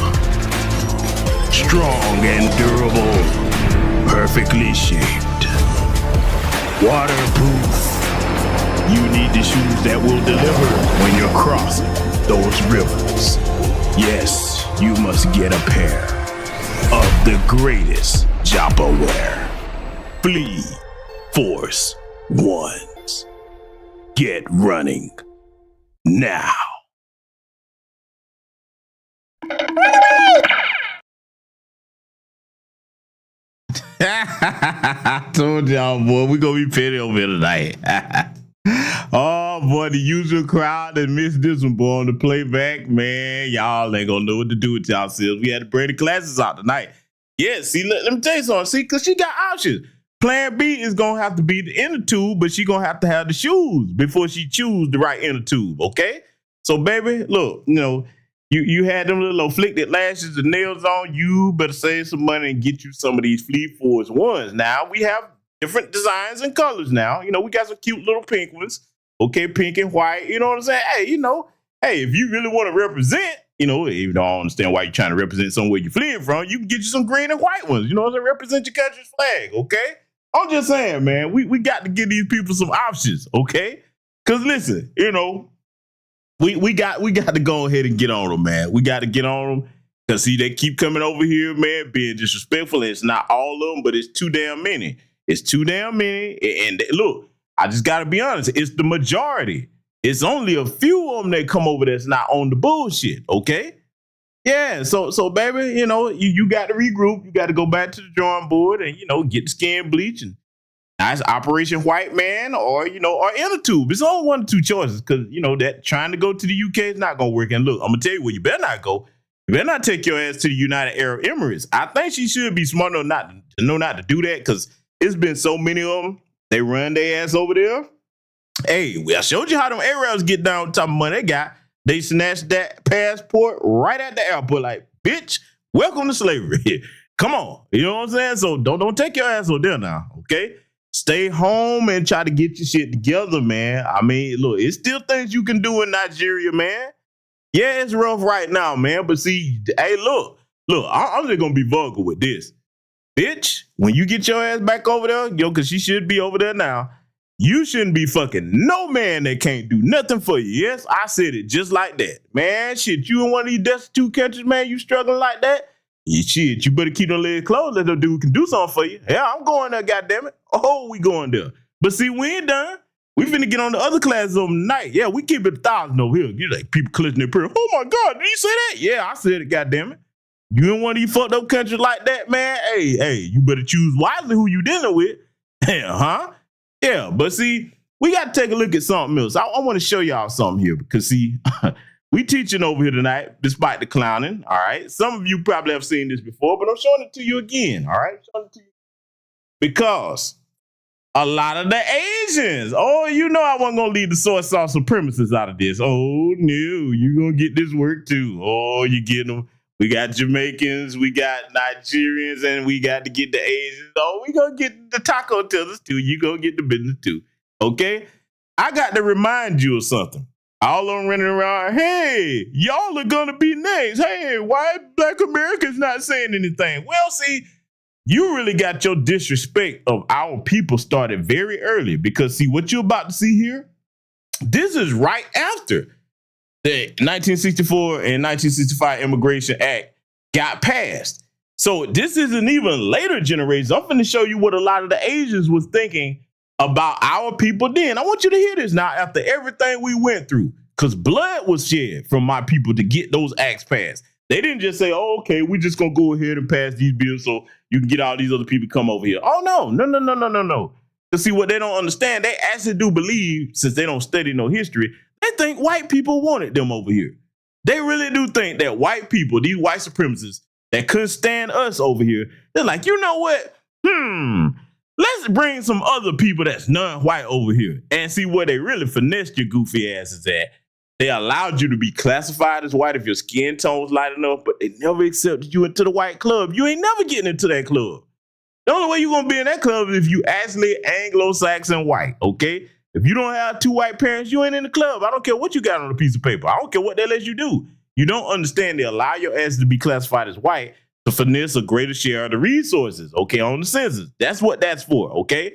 Strong and durable, perfectly shaped, waterproof. You need the shoes that will deliver when you're crossing those rivers. Yes, you must get a pair of the greatest Joppa wear. Flee Force Ones. Get running now. I told y'all, boy, we gonna be petty over here tonight. Oh boy, the usual crowd that missed this one, boy, on the playback, man. Y'all ain't gonna know what to do with y'all selves. We had to bring the classes out tonight. Yeah, see, let me tell you something. See, because she got options. Plan B is gonna have to be the inner tube, but she gonna have to have the shoes before she choose the right inner tube. Okay, so baby, look, you had them little afflicted lashes and nails on. You better save some money and get you some of these Fleet Force ones. Now we have different designs and colors. Now we got some cute little pink ones. Okay, pink and white. You know what I'm saying? Hey, if you really want to represent, even though I don't understand why you're trying to represent somewhere you're fleeing from, you can get you some green and white ones. You know what I'm saying? Represent your country's flag. Okay. I'm just saying, man, we got to give these people some options, okay? Because listen, we got to go ahead and get on them, man. We got to get on them because see, they keep coming over here, man, being disrespectful. And it's not all of them, but it's too damn many. It's too damn many. And look, I just got to be honest. It's the majority. It's only a few of them that come over that's not on the bullshit, okay? Yeah, so baby, you got to regroup. You got to go back to the drawing board and get the skin bleach and nice Operation White Man or inner tube. It's only one or two choices because that trying to go to the UK is not gonna work. And look, I'm gonna tell you where you better not go. You better not take your ass to the United Arab Emirates. I think she should be smart enough not to do that because it's been so many of them. They run their ass over there. Hey, I showed you how them Arabs get down on top of money they got. They snatched that passport right at the airport, like, bitch, welcome to slavery. Come on. You know what I'm saying? So don't take your ass over there now, okay? Stay home and try to get your shit together, man. I mean, look, it's still things you can do in Nigeria, man. Yeah, it's rough right now, man. But see, hey, look, I'm just gonna be vulgar with this. Bitch, when you get your ass back over there, because she should be over there now, you shouldn't be fucking no man that can't do nothing for you. Yes, I said it just like that. Man, shit, you in one of these destitute countries, man, you struggling like that? Shit, you better keep them legs closed. Let the dude can do something for you. Yeah, I'm going there, goddammit. Oh, we going there. But see, we ain't done. We finna get on the other classes tonight. Yeah, we keep it 1,000 over here. You like people clutching their pearl. Oh my God, did you say that? Yeah, I said it, goddammit. You in one of these fucked up countries like that, man? Hey, you better choose wisely who you dealing with. Huh? Yeah, but see, we got to take a look at something else. I want to show y'all something here because see, we teaching over here tonight, despite the clowning. All right, some of you probably have seen this before, but I'm showing it to you again. All right, showing it to you because a lot of the Asians. Oh, I wasn't gonna leave the soy sauce supremacists out of this. Oh no, you gonna get this work too. Oh, you getting them. We got Jamaicans, we got Nigerians, and we got to get the Asians. Oh, we gonna get the taco tellers too. You gonna get the business too. Okay? I got to remind you of something. All of them running around, hey, y'all are gonna be next. Hey, why Black Americans not saying anything? Well, see, you really got your disrespect of our people started very early because see what you're about to see here? This is right after the 1964 and 1965 Immigration Act got passed. So this is an even later generation. I'm going to show you what a lot of the Asians was thinking about our people then. I want you to hear this now after everything we went through, because blood was shed from my people to get those acts passed. They didn't just say, oh, okay, we're just going to go ahead and pass these bills so you can get all these other people to come over here. Oh, no. To see what they don't understand, they actually do believe, since they don't study no history, they think white people wanted them over here. They really do think that white people, these white supremacists that couldn't stand us over here, they're like, you know what? Let's bring some other people that's non-white over here and see where they really finessed your goofy asses at. They allowed you to be classified as white if your skin tone's light enough, but they never accepted you into the white club. You ain't never getting into that club. The only way you're going to be in that club is if you actually Anglo-Saxon white, okay? If you don't have two white parents, you ain't in the club. I don't care what you got on a piece of paper. I don't care what they let you do. You don't understand they allow your ass to be classified as white to finesse a greater share of the resources, okay, on the census. That's what that's for, okay?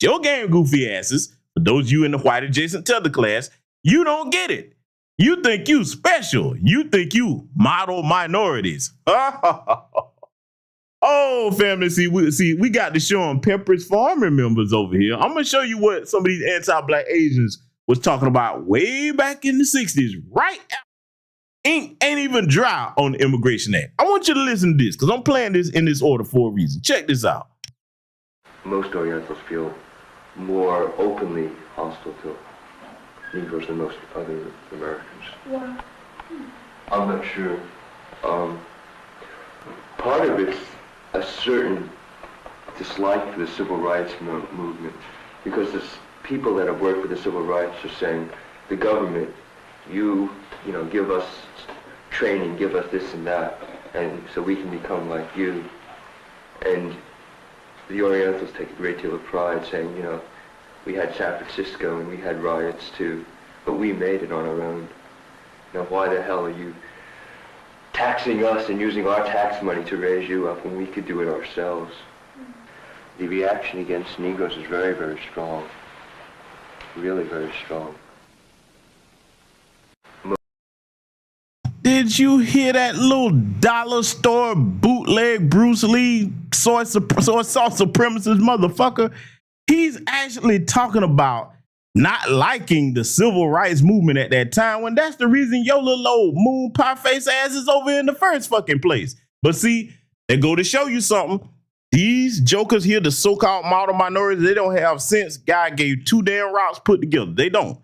Your game, goofy asses, for those of you in the white adjacent tether class, you don't get it. You think you special. You think you model minorities. Oh, family, see, we got to show them Pepperidge Farm members over here. I'm going to show you what some of these anti-black Asians was talking about way back in the 60s, right after ink ain't even dry on the Immigration Act. I want you to listen to this because I'm playing this in this order for a reason. Check this out. most Orientals feel more openly hostile to Negroes than most other Americans. Wow. I'm not sure. Part of it's a certain dislike for the civil rights movement, because the people that have worked for the civil rights are saying, the government, you know, give us training, give us this and that, and so we can become like you. And the Orientals take a great deal of pride saying, you know, we had San Francisco and we had riots too, but we made it on our own. Now why the hell are you taxing us and using our tax money to raise you up when we could do it ourselves? The reaction against Negroes is very, very strong. Really very strong. Did you hear that little dollar store bootleg Bruce Lee soy sauce supremacist motherfucker? He's actually talking about not liking the civil rights movement at that time, when that's the reason your little old moon pie face ass is over in the first fucking place. But see, they go to show you something. These jokers here, the so-called model minorities, they don't have sense. God gave 2 damn rocks put together. They don't.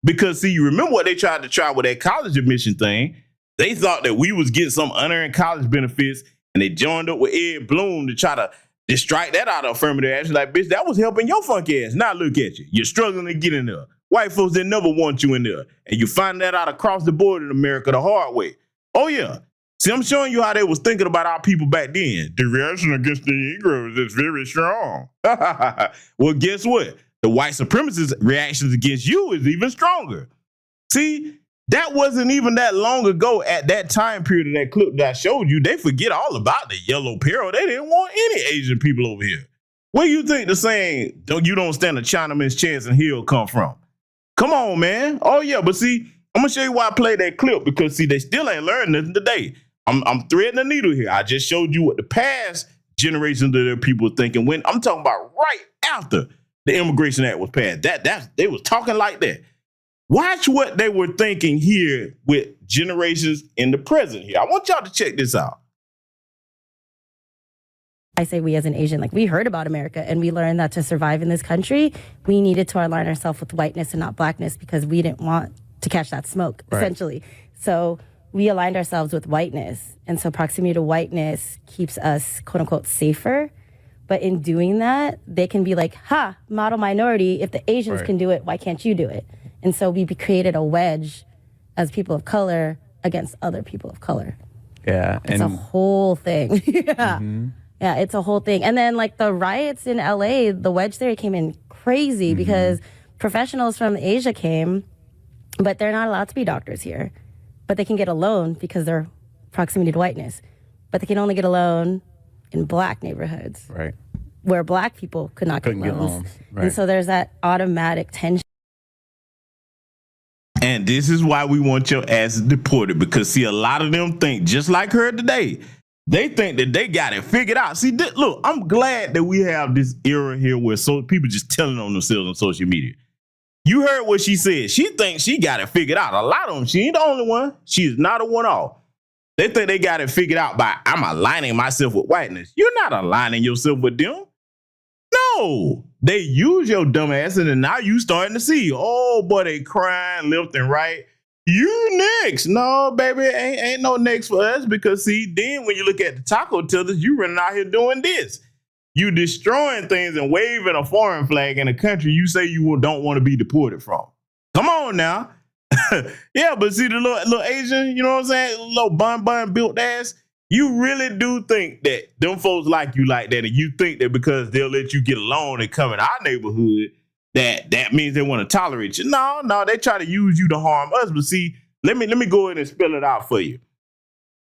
Because see, you remember what they tried to try with that college admission thing? They thought that we was getting some unearned college benefits, and they joined up with Ed Bloom to try to strike that out of affirmative action. Like, bitch, that was helping your funky ass. Now look at you. You're struggling to get in there. White folks, they never want you in there. And you find that out across the board in America the hard way. Oh, yeah. See, I'm showing you how they was thinking about our people back then. The reaction against the Negroes is very strong. Well, guess what? The white supremacist reactions against you is even stronger. See, that wasn't even that long ago at that time period of that clip that I showed you. They forget all about the yellow peril. They didn't want any Asian people over here. Where you think the saying, you don't stand a Chinaman's chance and he'll come from? Come on, man. Oh, yeah. But see, I'm going to show you why I played that clip, because, see, they still ain't learned nothing today. I'm threading the needle here. I just showed you what the past generations of their people were thinking when I'm talking about right after the Immigration Act was passed. They was talking like that. Watch what they were thinking here with generations in the present here. I want y'all to check this out. I say we as an Asian, like, we heard about America and we learned that to survive in this country, we needed to align ourselves with whiteness and not blackness, because we didn't want to catch that smoke, essentially. So we aligned ourselves with whiteness. And so proximity to whiteness keeps us, quote unquote, safer. But in doing that, they can be like, ha, model minority, if the Asians can do it, why can't you do it? And so we created a wedge as people of color against other people of color. Yeah. It's a whole thing. Yeah. Mm-hmm. Yeah, it's a whole thing. And then like the riots in LA, the wedge theory came in crazy because professionals from Asia came, but they're not allowed to be doctors here. But they can get a loan because they're proximity to whiteness. But they can only get a loan in black neighborhoods. Right. Where black people couldn't get loans. Right. And so there's that automatic tension. And this is why we want your asses deported, because see, a lot of them think just like her today. They think that they got it figured out. See, look, I'm glad that we have this era here where people just telling on themselves on social media. You heard what she said. She thinks she got it figured out. A lot of them, she ain't the only one. She is not a one-off. They think they got it figured out by, I'm aligning myself with whiteness. You're not aligning yourself with them. No, they use your dumb ass, and then now you starting to see, oh boy, they crying left and right. You next. No, baby, ain't no next for us, because see, then when you look at the taco tellers, you running out here doing this. You destroying things and waving a foreign flag in a country you say you don't want to be deported from. Come on now. Yeah, but see the little Asian, you know what I'm saying? Little bun built ass. You really do think that them folks like you like that, and you think that because they'll let you get a loan and come in our neighborhood, that means they want to tolerate you. No, they try to use you to harm us. But see, let me go ahead and spell it out for you.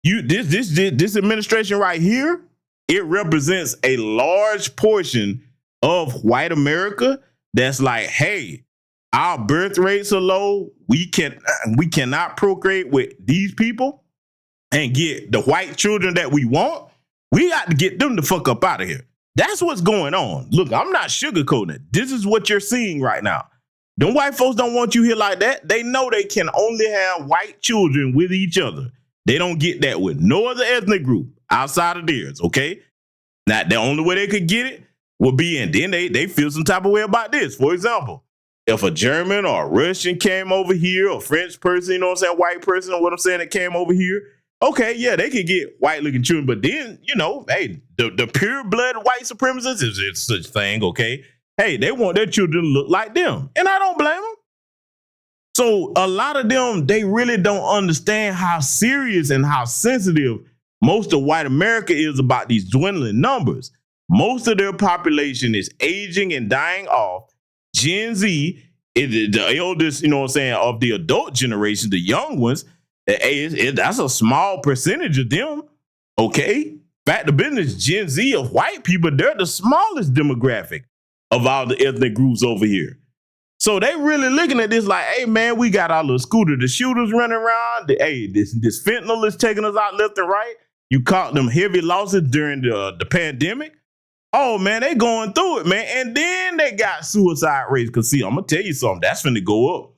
This administration right here, it represents a large portion of white America that's like, hey, our birth rates are low. We cannot procreate with these people and get the white children that we want. We got to get them the fuck up out of here. That's what's going on. Look, I'm not sugarcoating it. This is what you're seeing right now. Them white folks don't want you here like that. They know they can only have white children with each other. They don't get that with no other ethnic group outside of theirs, okay? Now, the only way they could get it, will be in. Then they feel some type of way about this. For example, if a German or a Russian came over here, or a French person, you know what I'm saying, white person, or what I'm saying, that came over here, okay, yeah, they could get white-looking children. But then, you know, hey, the pure blood white supremacists, is it's such thing, okay? Hey, they want their children to look like them. And I don't blame them. So a lot of them, they really don't understand how serious and how sensitive most of white America is about these dwindling numbers. Most of their population is aging and dying off. Gen Z, the eldest, you know what I'm saying, of the adult generation, the young ones, that's a small percentage of them, okay? Fact of business, Gen Z of white people, they're the smallest demographic of all the ethnic groups over here. So they really looking at this like, hey, man, we got our little scooter, the shooters running around. Hey, this fentanyl is taking us out left and right. You caught them heavy losses during the pandemic. Oh, man, they going through it, man. And then they got suicide rates. Because, see, I'm going to tell you something. That's finna go up.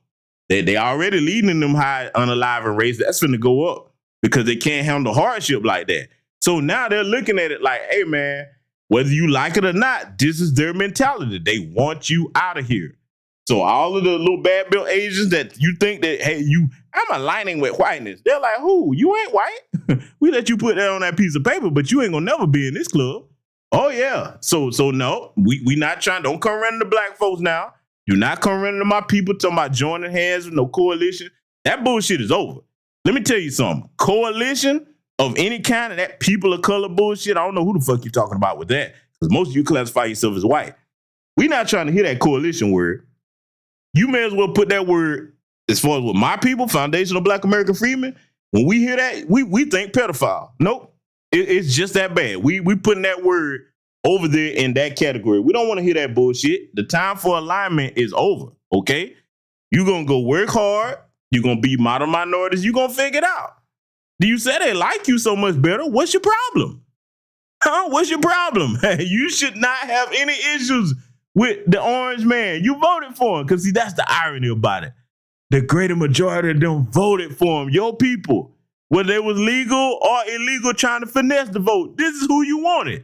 They already leading them high unaliving rates. That's finna go up because they can't handle hardship like that. So now they're looking at it like, hey, man, whether you like it or not, this is their mentality. They want you out of here. So all of the little bad bill Asians that you think that, hey, I'm aligning with whiteness. They're like, who? You ain't white. We let you put that on that piece of paper, but you ain't gonna never be in this club. Oh yeah. So no, we not trying. Don't come running to black folks now. Do not come running to my people talking about joining hands with no coalition. That bullshit is over. Let me tell you something. Coalition of any kind of that people of color bullshit. I don't know who the fuck you talking about with that. Because most of you classify yourself as white. We not trying to hear that coalition word. You may as well put that word, as far as with my people, foundational Black American freedmen, when we hear that, we think pedophile. Nope. It's just that bad. We putting that word over there in that category. We don't want to hear that bullshit. The time for alignment is over, okay? You're going to go work hard. You're going to be model minorities. You're going to figure it out. Do you say they like you so much better? What's your problem? Huh? What's your problem? You should not have any issues with the orange man. You voted for him. Because, see, that's the irony about it. The greater majority of them voted for him. Your people. Whether it was legal or illegal trying to finesse the vote. This is who you wanted.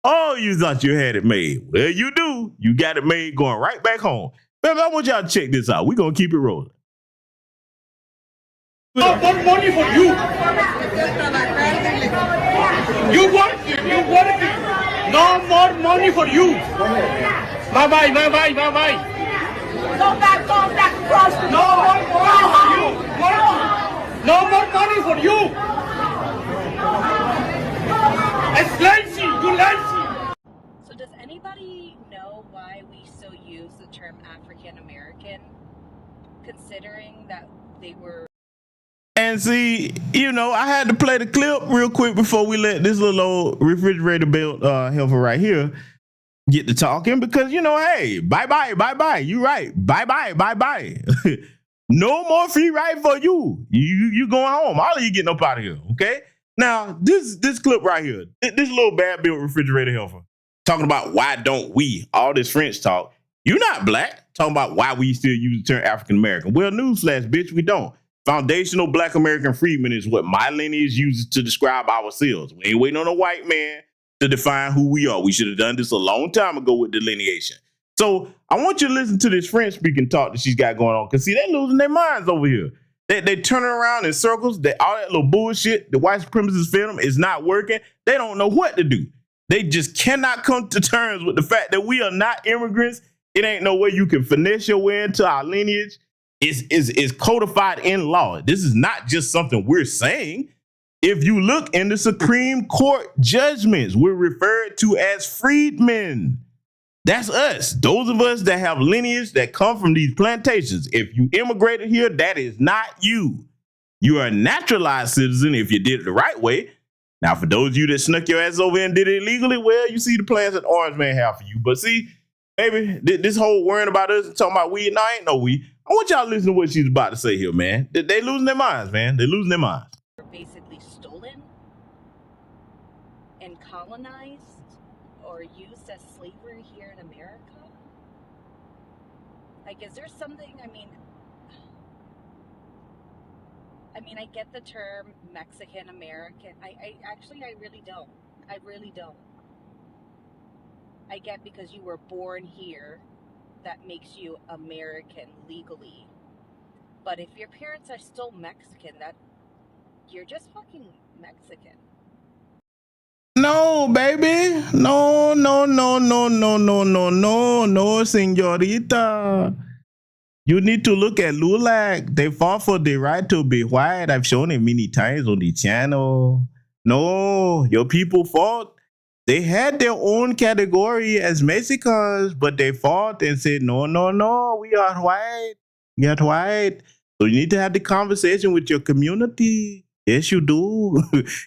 Oh, you thought you had it made. Well, you do. You got it made going right back home. Baby, I want y'all to check this out. We're going to keep it rolling. No more money for you. You work. No more money for you. Bye-bye. Go back across the No more money for you. It's lazy. You lazy. So does anybody know why we still use the term African American, considering that they were... And see, you know, I had to play the clip real quick before we let this little old refrigerator built helper right here get to talking because, you know, hey, bye-bye. You right. Bye-bye. No more free ride for you. You going home. All of you getting up out of here, okay? Now, this clip right here, this little bad built refrigerator helper talking about why don't we, all this French talk, you're not black, talking about why we still use the term African American. Well, newsflash, bitch, we don't. Foundational Black American freedmen is what my lineage uses to describe ourselves. We ain't waiting on a white man to define who we are. We should have done this a long time ago with delineation. So I want you to listen to this French-speaking talk that she's got going on. Because, see, they're losing their minds over here. They turning around in circles. All that little bullshit the white supremacists fed them is not working. They don't know what to do. They just cannot come to terms with the fact that we are not immigrants. It ain't no way you can finesse your way into our lineage. It's codified in law. This is not just something we're saying. If you look in the Supreme Court judgments, we're referred to as freedmen. That's us. Those of us that have lineage that come from these plantations. If you immigrated here, that is not you. You are a naturalized citizen if you did it the right way. Now, for those of you that snuck your ass over and did it illegally, well, you see the plans that Orange Man have for you. But see, baby, this whole worrying about us and talking about we, no, ain't no we. I want y'all to listen to what she's about to say here, man. They losing their minds, man. They losing their minds. Basically stolen and colonized or used as slavery here in America? Like, is there something, I mean, I get the term Mexican American. I really don't. I get because you were born here, that makes you American legally. But if your parents are still Mexican, that you're just fucking Mexican. No, baby. No, señorita. You need to look at LULAC. They fought for the right to be white. I've shown it many times on the channel. No, your people fought. They had their own category as Mexicans, but they fought and said, no, we are white. We are white. So you need to have the conversation with your community. Yes, you do.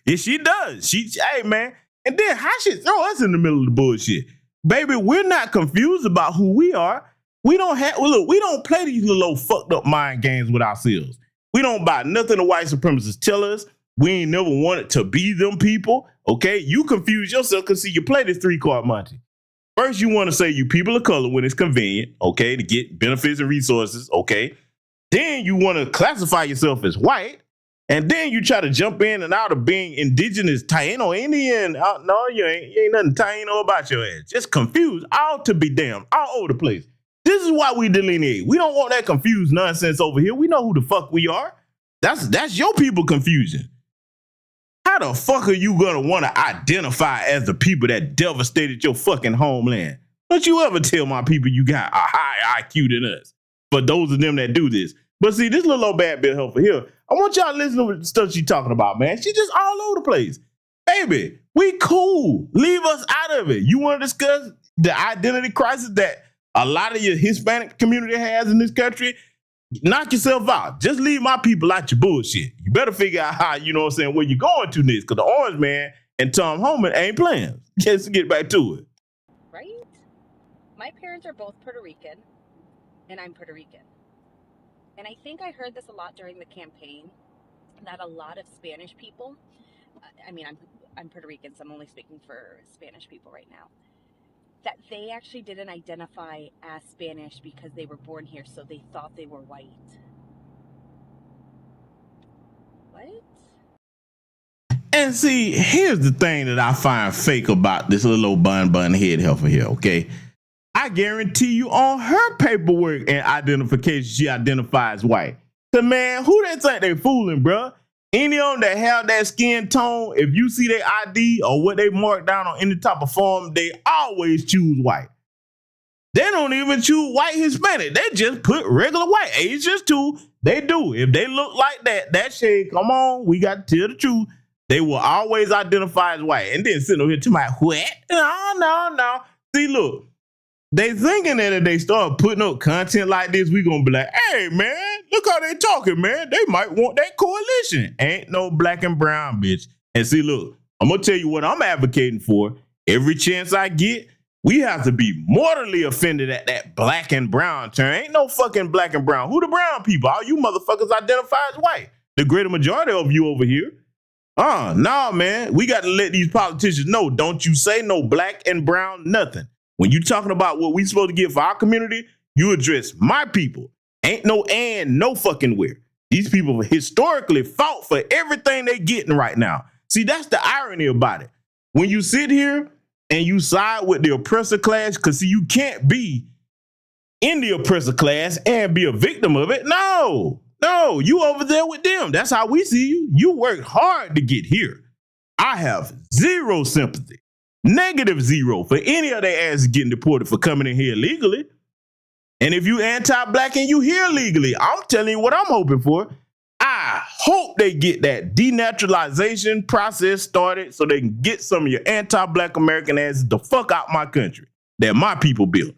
Yes, she does. Hey, man. And then how she throw us in the middle of the bullshit? Baby, we're not confused about who we are. We don't play these little old fucked up mind games with ourselves. We don't buy nothing the white supremacists tell us. We ain't never wanted to be them people. Okay, you confuse yourself because see, you play this 3-card Monty. First, you want to say you people of color when it's convenient, okay, to get benefits and resources, okay. Then you want to classify yourself as white, and then you try to jump in and out of being indigenous, Taino, Indian. No, you ain't nothing Taino about your ass. Just confused, all to be damned, all over the place. This is why we delineate. We don't want that confused nonsense over here. We know who the fuck we are. That's your people confusion. How the fuck are you gonna want to identify as the people that devastated your fucking homeland? Don't you ever tell my people you got a higher IQ than us. For those of them that do this. But see, this little old bad bitch over here, I want y'all to listen to the stuff she's talking about, man. She just all over the place. Baby, we cool. Leave us out of it. You want to discuss the identity crisis that a lot of your Hispanic community has in this country? Knock yourself out. Just leave my people out your bullshit. You better figure out how, you know what I'm saying, where you going to next, because the Orange Man and Tom Homan ain't playing. Let's get back to it. Right? My parents are both Puerto Rican, and I'm Puerto Rican. And I think I heard this a lot during the campaign, that a lot of Spanish people, I'm Puerto Rican, so I'm only speaking for Spanish people right now, that they actually didn't identify as Spanish because they were born here, so they thought they were white. What? And see, here's the thing that I find fake about this little old bun head helper here, okay? I guarantee you on her paperwork and identification, she identifies white. So man, who they think they fooling, bruh? Any of them that have that skin tone, if you see their ID or what they mark down on any type of form, they always choose white. They don't even choose white Hispanic. They just put regular white. Asians too. They do. If they look like that shade, come on, we got to tell the truth. They will always identify as white. And then sitting over here to my what? No. See, look. They thinking that if they start putting up content like this, we gonna be like, hey man, look how they talking, man. They might want that coalition. Ain't no black and brown, bitch. And see, look, I'm gonna tell you what I'm advocating for. Every chance I get, we have to be mortally offended at that black and brown term. Ain't no fucking black and brown. Who the brown people? All you motherfuckers identify as white. The greater majority of you over here. Nah, man. We got to let these politicians know. Don't you say no black and brown nothing. When you talking about what we supposed to get for our community, you address my people. Ain't no and no fucking where. These people historically fought for everything they getting right now. See, that's the irony about it. When you sit here and you side with the oppressor class, because see, you can't be in the oppressor class and be a victim of it. No, you over there with them. That's how we see you. You worked hard to get here. I have zero sympathy. -0 for any of their asses getting deported for coming in here illegally. And if you anti-black and you here legally, I'm telling you what I'm hoping for. I hope they get that denaturalization process started so they can get some of your anti-black American asses the fuck out my country that my people built.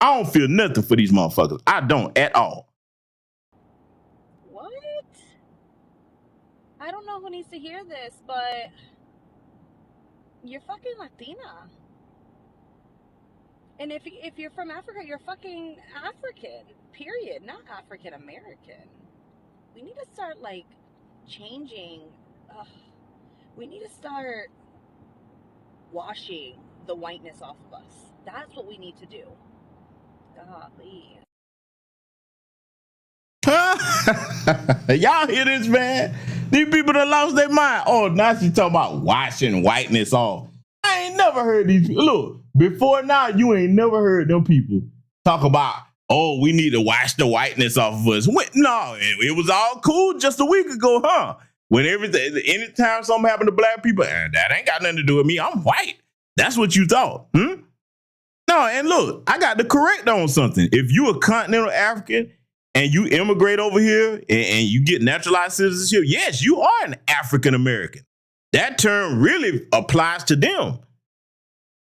I don't feel nothing for these motherfuckers. I don't at all. What? I don't know who needs to hear this, but you're fucking Latina. And if you're from Africa, you're fucking African, period, not African American. We need to start, like, changing. We need to start washing the whiteness off of us. That's what we need to do. Golly. Y'all hear this, man? These people that lost their mind. Oh, now she's talking about washing whiteness off. I I ain't never heard these people. Look, before now, you ain't never heard them people talk about, oh, we need to wash the whiteness off of us. No, it was all cool just a week ago, huh? When anytime something happened to black people, that ain't got nothing to do with me. I'm white. That's what you thought. No, and look, I got to correct on something. If you a continental African and you immigrate over here and you get naturalized citizenship, yes, you are an African American. That term really applies to them.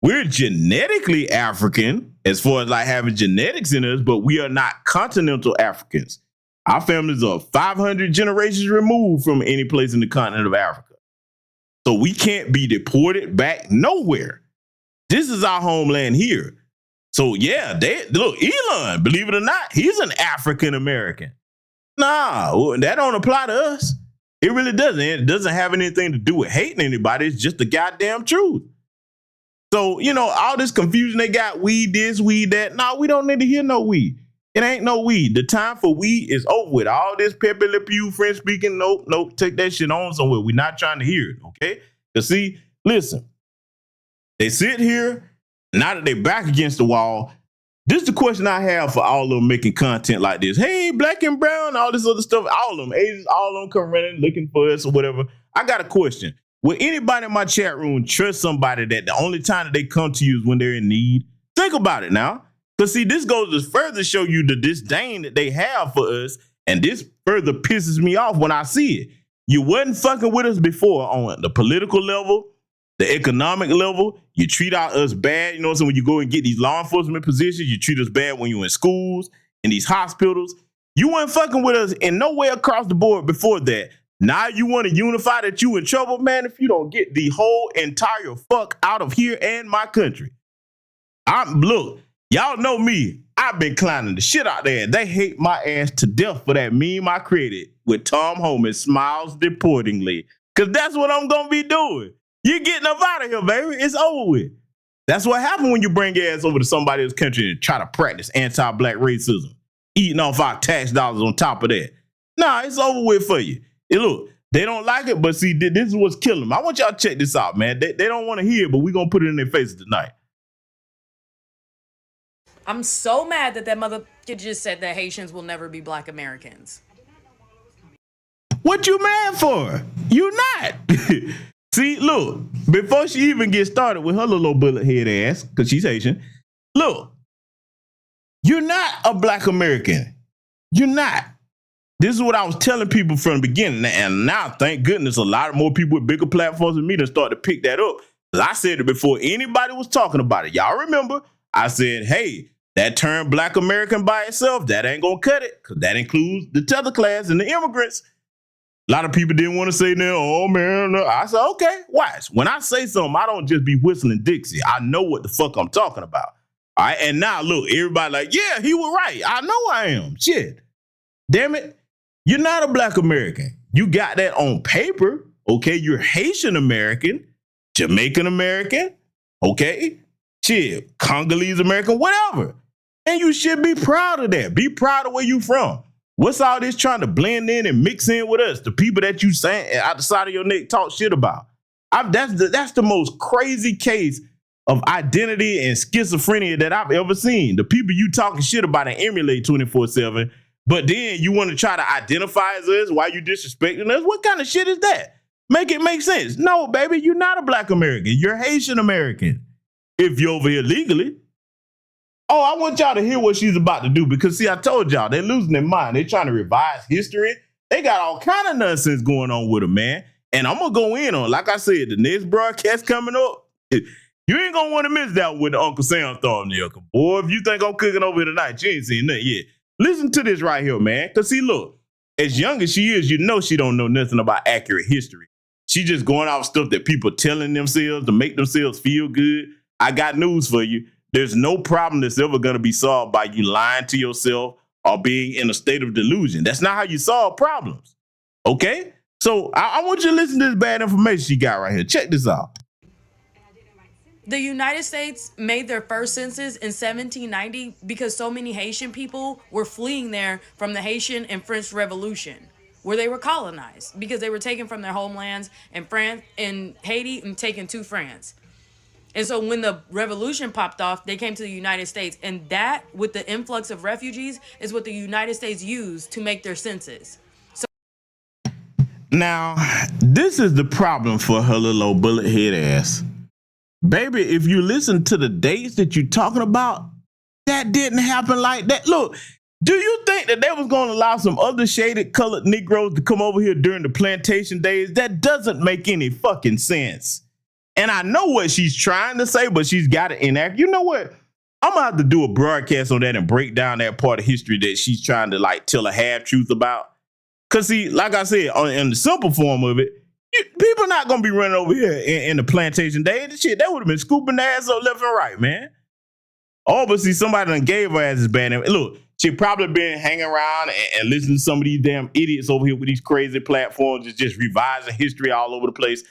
We're genetically African as far as like having genetics in us, but we are not continental Africans. Our families are 500 generations removed from any place in the continent of Africa. So we can't be deported back nowhere. This is our homeland here. So yeah, look, Elon, believe it or not, he's an African American. Nah, that don't apply to us. It really doesn't. It doesn't have anything to do with hating anybody. It's just the goddamn truth. So, all this confusion they got, weed this, weed that. No, we don't need to hear no weed. It ain't no weed. The time for weed is over with. All this Pepe Le Pew, French speaking, nope, take that shit on somewhere. We're not trying to hear it, okay? Because see, listen, they sit here, now that they're back against the wall, this is the question I have for all of them making content like this. Hey, black and brown, all this other stuff, all of them, Asians, all of them come running, looking for us or whatever. I got a question. Will anybody in my chat room trust somebody that the only time that they come to you is when they're in need? Think about it now. Because see, this goes to further show you the disdain that they have for us. And this further pisses me off when I see it. You wasn't fucking with us before on the political level, the economic level. You treat us bad. So when you go and get these law enforcement positions, you treat us bad when you're in schools, in these hospitals. You weren't fucking with us in no way across the board before that. Now you want to unify that you in trouble, man, if you don't get the whole entire fuck out of here and my country. Look, y'all know me. I've been clowning the shit out there. They hate my ass to death for that meme I created with Tom Homan smiles deportingly. Because that's what I'm going to be doing. You're getting up out of here, baby. It's over with. That's what happened when you bring your ass over to somebody else's country and try to practice anti-black racism, eating off our tax dollars on top of that. Nah, it's over with for you. And look, they don't like it, but see, this is what's killing them. I want y'all to check this out, man. They don't want to hear it, but we're going to put it in their faces tonight. I'm so mad that mother just said that Haitians will never be black Americans. What you mad for? You not. See, look, before she even gets started with her little bullet head ass, because she's Haitian, look, you're not a black American. You're not. This is what I was telling people from the beginning. And now, thank goodness, a lot more people with bigger platforms than me done start to pick that up. Because I said it before anybody was talking about it. Y'all remember? I said, hey, that term black American by itself, that ain't going to cut it. Because that includes the tether class and the immigrants. A lot of people didn't want to say, no, oh, man. No. I said, okay, watch. When I say something, I don't just be whistling Dixie. I know what the fuck I'm talking about. All right, and now, look, everybody like, yeah, he was right. I know I am. Shit. Damn it. You're not a black American. You got that on paper, okay? You're Haitian American, Jamaican American, okay? Shit, Congolese American, whatever. And you should be proud of that. Be proud of where you from. What's all this trying to blend in and mix in with us? The people that you saying out the side of your neck talk shit about. That's the most crazy case of identity and schizophrenia that I've ever seen. The people you talking shit about and emulate 24/7. But then you want to try to identify as us while you disrespecting us? What kind of shit is that? Make it make sense. No, baby, you're not a black American. You're Haitian American. If you're over here legally. Oh, I want y'all to hear what she's about to do because, see, I told y'all, they're losing their mind. They're trying to revise history. They got all kind of nonsense going on with them, man. And I'm going to go in on, like I said, the next broadcast coming up. You ain't going to want to miss that one with the Uncle Sam throwing there. Boy, if you think I'm cooking over here tonight, you ain't seen nothing yet. Listen to this right here, man. Because, see, look, as young as she is, you know she don't know nothing about accurate history. She just going off stuff that people telling themselves to make themselves feel good. I got news for you. There's no problem that's ever going to be solved by you lying to yourself or being in a state of delusion. That's not how you solve problems. Okay? So I want you to listen to this bad information she got right here. Check this out. The United States made their first census in 1790 because so many Haitian people were fleeing there from the Haitian and French Revolution, where they were colonized because they were taken from their homelands in France, in Haiti, and taken to France. And so when the revolution popped off, they came to the United States. And that, with the influx of refugees, is what the United States used to make their census. So now, this is the problem for her little old bullet head ass. Baby, if you listen to the dates that you're talking about, that didn't happen like that. Look, do you think that they was going to allow some other shaded colored Negroes to come over here during the plantation days? That doesn't make any fucking sense. And I know what she's trying to say, but she's got it inaccurate. You know what? I'm going to have to do a broadcast on that and break down that part of history that she's trying to like tell a half truth about. Because see, like I said, in the simple form of it, people not going to be running over here in the plantation days. And shit, that would have been scooping their ass up left and right, man. Oh, but see, somebody done gave her ass this bad name. Look, she probably been hanging around and listening to some of these damn idiots over here with these crazy platforms just revising history all over the place.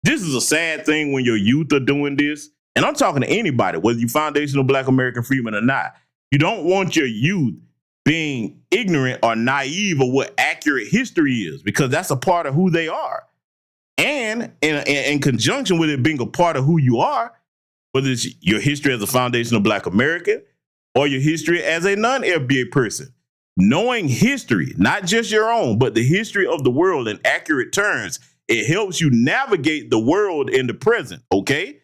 This is a sad thing when your youth are doing this. And I'm talking to anybody, whether you foundational Black American freedmen or not. You don't want your youth being ignorant or naive of what accurate history is, because that's a part of who they are. And in conjunction with it being a part of who you are, whether it's your history as a foundational Black American or your history as a non-FBA person, knowing history, not just your own, but the history of the world in accurate terms, it helps you navigate the world in the present, okay?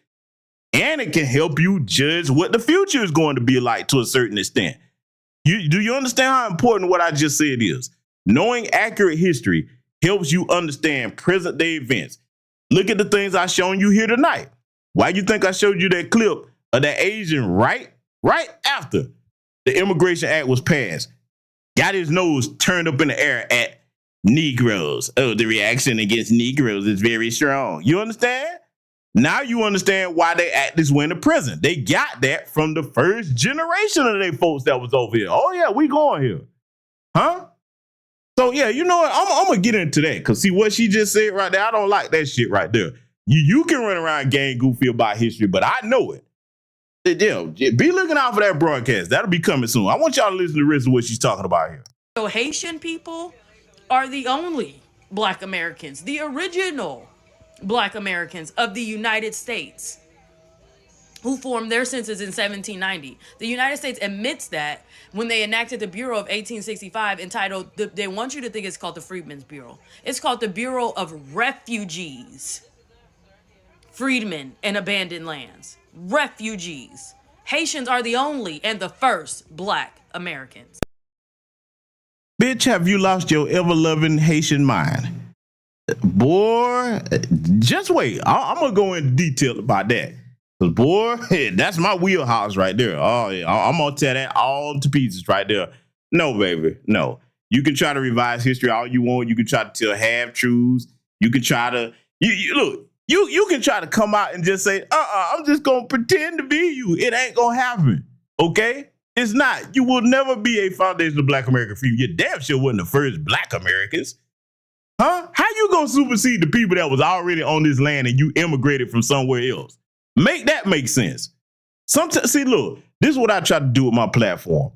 And it can help you judge what the future is going to be like to a certain extent. Do you understand how important what I just said is? Knowing accurate history helps you understand present day events. Look at the things I've shown you here tonight. Why you think I showed you that clip of that Asian right after the Immigration Act was passed? Got his nose turned up in the air at Negroes. Oh, the reaction against Negroes is very strong. You understand? Now you understand why they act this way in the present. They got that from the first generation of they folks that was over here. Oh, yeah, we going here. Huh? So, yeah, you know what? I'm going to get into that because, see, what she just said right there, I don't like that shit right there. You can run around gang goofy about history, but I know it. Yeah, be looking out for that broadcast. That'll be coming soon. I want y'all to listen to the rest of what she's talking about here. So Haitian people are the only Black Americans, the original Black Americans of the United States who formed their census in 1790. The United States admits that when they enacted the Bureau of 1865 entitled, they want you to think it's called the Freedmen's Bureau. It's called the Bureau of Refugees, Freedmen, and Abandoned Lands. Refugees. Haitians are the only and the first Black Americans. Bitch, have you lost your ever-loving Haitian mind? Boy, just wait. I'm going to go into detail about that. Because, boy, that's my wheelhouse right there. Oh, yeah, I'm going to tear that all to pieces right there. No, baby, no. You can try to revise history all you want. You can try to tell half-truths. You can try to... Look, you can try to come out and just say, I'm just going to pretend to be you. It ain't going to happen, okay? It's not. You will never be a foundational Black American freedom. You damn sure wasn't the first Black Americans. Huh? How you gonna supersede the people that was already on this land and you immigrated from somewhere else? Make that make sense. See, look, this is what I try to do with my platform.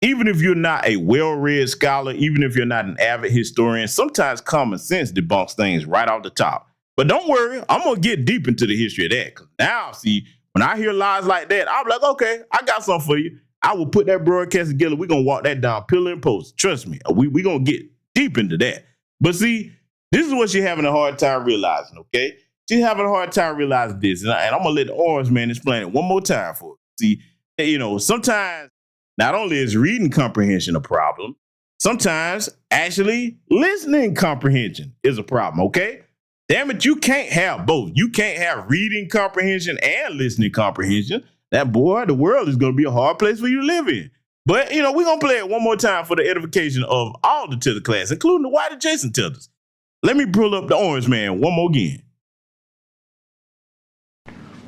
Even if you're not a well-read scholar, even if you're not an avid historian, sometimes common sense debunks things right off the top. But don't worry, I'm gonna get deep into the history of that. Cause now, see, when I hear lies like that, I'm like, okay, I got something for you. I will put that broadcast together. We're going to walk that down pillar and post. Trust me, we going to get deep into that. But see, this is what she's having a hard time realizing, okay? She's having a hard time realizing this. And I'm going to let the Orange Man explain it one more time for her. See, you know, sometimes not only is reading comprehension a problem, sometimes actually listening comprehension is a problem, okay? Damn it, you can't have both. You can't have reading comprehension and listening comprehension. That, boy, the world is going to be a hard place for you to live in. But, you know, we're going to play it one more time for the edification of all the tether class, including the white adjacent tethers. Let me pull up the Orange Man one more again.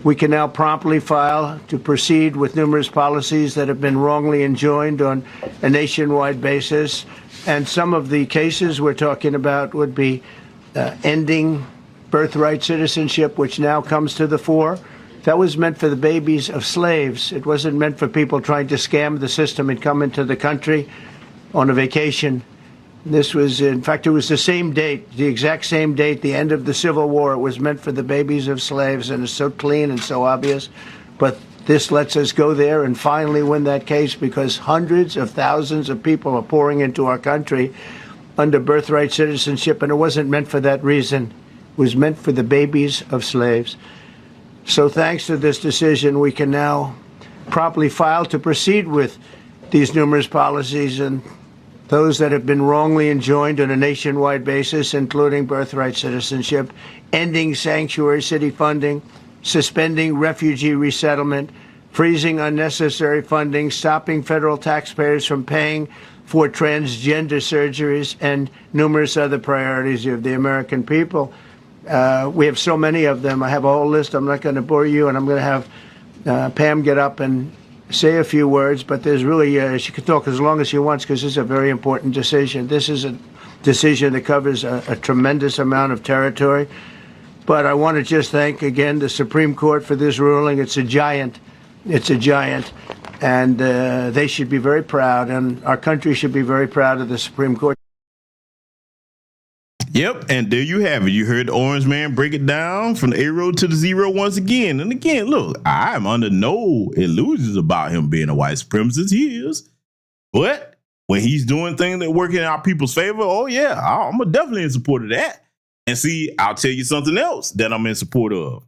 We can now promptly file to proceed with numerous policies that have been wrongly enjoined on a nationwide basis. And some of the cases we're talking about would be ending birthright citizenship, which now comes to the fore. That was meant for the babies of slaves. It wasn't meant for people trying to scam the system and come into the country on a vacation This was, in fact, it was the same date, the exact same date, the end of the Civil War. It was meant for the babies of slaves, and it's so clean and so obvious. But this lets us go there and finally win that case, because hundreds of thousands of people are pouring into our country under birthright citizenship, and it wasn't meant for that reason. It was meant for the babies of slaves. So thanks to this decision, we can now properly file to proceed with these numerous policies and those that have been wrongly enjoined on a nationwide basis, including birthright citizenship, ending sanctuary city funding, suspending refugee resettlement, freezing unnecessary funding, stopping federal taxpayers from paying for transgender surgeries, and numerous other priorities of the American people. We have so many of them. I have a whole list. I'm not going to bore you, and I'm going to have Pam get up and say a few words, but there's really, she can talk as long as she wants, because this is a very important decision. This is a decision that covers a tremendous amount of territory. But I want to just thank again the Supreme Court for this ruling. It's a giant. It's a giant. And they should be very proud, and our country should be very proud of the Supreme Court. Yep, and there you have it. You heard the Orange Man break it down from the A-Road to the zero once again. And again, look, I'm under no illusions about him being a white supremacist. He is. But when he's doing things that work in our people's favor, oh yeah, I'm definitely in support of that. And see, I'll tell you something else that I'm in support of.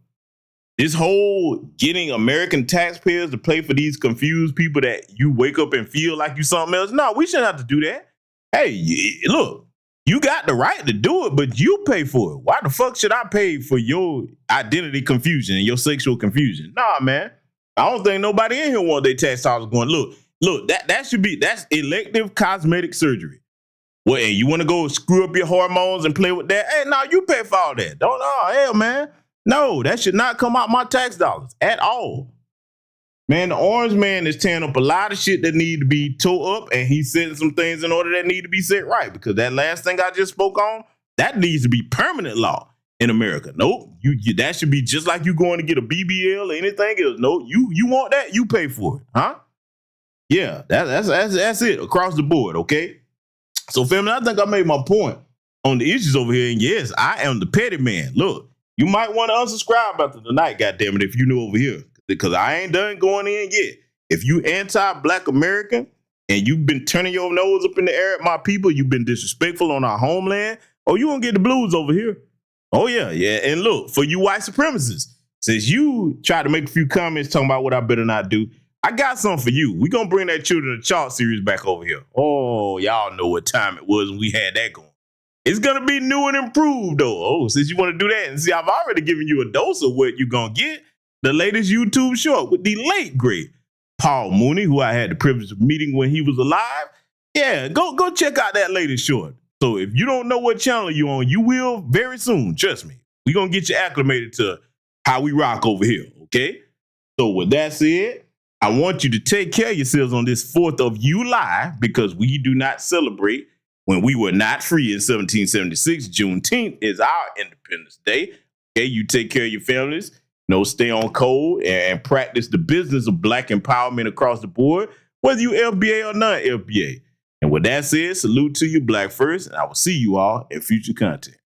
This whole getting American taxpayers to pay for these confused people that you wake up and feel like you something else. No, we shouldn't have to do that. Hey, look. You got the right to do it, but you pay for it. Why the fuck should I pay for your identity confusion and your sexual confusion? Nah, man. I don't think nobody in here want their tax dollars going, look, that's elective cosmetic surgery. Well, and you want to go screw up your hormones and play with that? Hey, no, you pay for all that. Hell, man. No, that should not come out my tax dollars at all. Man, the Orange Man is tearing up a lot of shit that need to be tore up, and he's setting some things in order that need to be set right, because that last thing I just spoke on, that needs to be permanent law in America. Nope, that should be just like you going to get a BBL or anything else. No, you want that, you pay for it, huh? Yeah, that's it across the board, okay? So, family, I think I made my point on the issues over here, and yes, I am the petty man. Look, you might want to unsubscribe after tonight, goddammit, if you new over here. Because I ain't done going in yet. If you anti-Black American and you've been turning your nose up in the air at my people, you've been disrespectful on our homeland, oh, you gonna get the blues over here. Oh, yeah. And look, for you white supremacists, since you tried to make a few comments talking about what I better not do, I got something for you. We gonna bring that Children of the Chalk series back over here. Oh, y'all know what time it was when we had that going. It's gonna be new and improved, though. Oh, since you want to do that, and see, I've already given you a dose of what you're gonna get. The latest YouTube short with the late great Paul Mooney, who I had the privilege of meeting when he was alive. Yeah, go check out that latest short. So if you don't know what channel you're on, you will very soon. Trust me. We're going to get you acclimated to how we rock over here, okay? So with that said, I want you to take care of yourselves on this 4th of July, because we do not celebrate when we were not free in 1776. Juneteenth is our Independence Day. Okay, you take care of your families. Stay on code and practice the business of Black empowerment across the board, whether you FBA or non-FBA. And with that said, salute to you, Black first, and I will see you all in future content.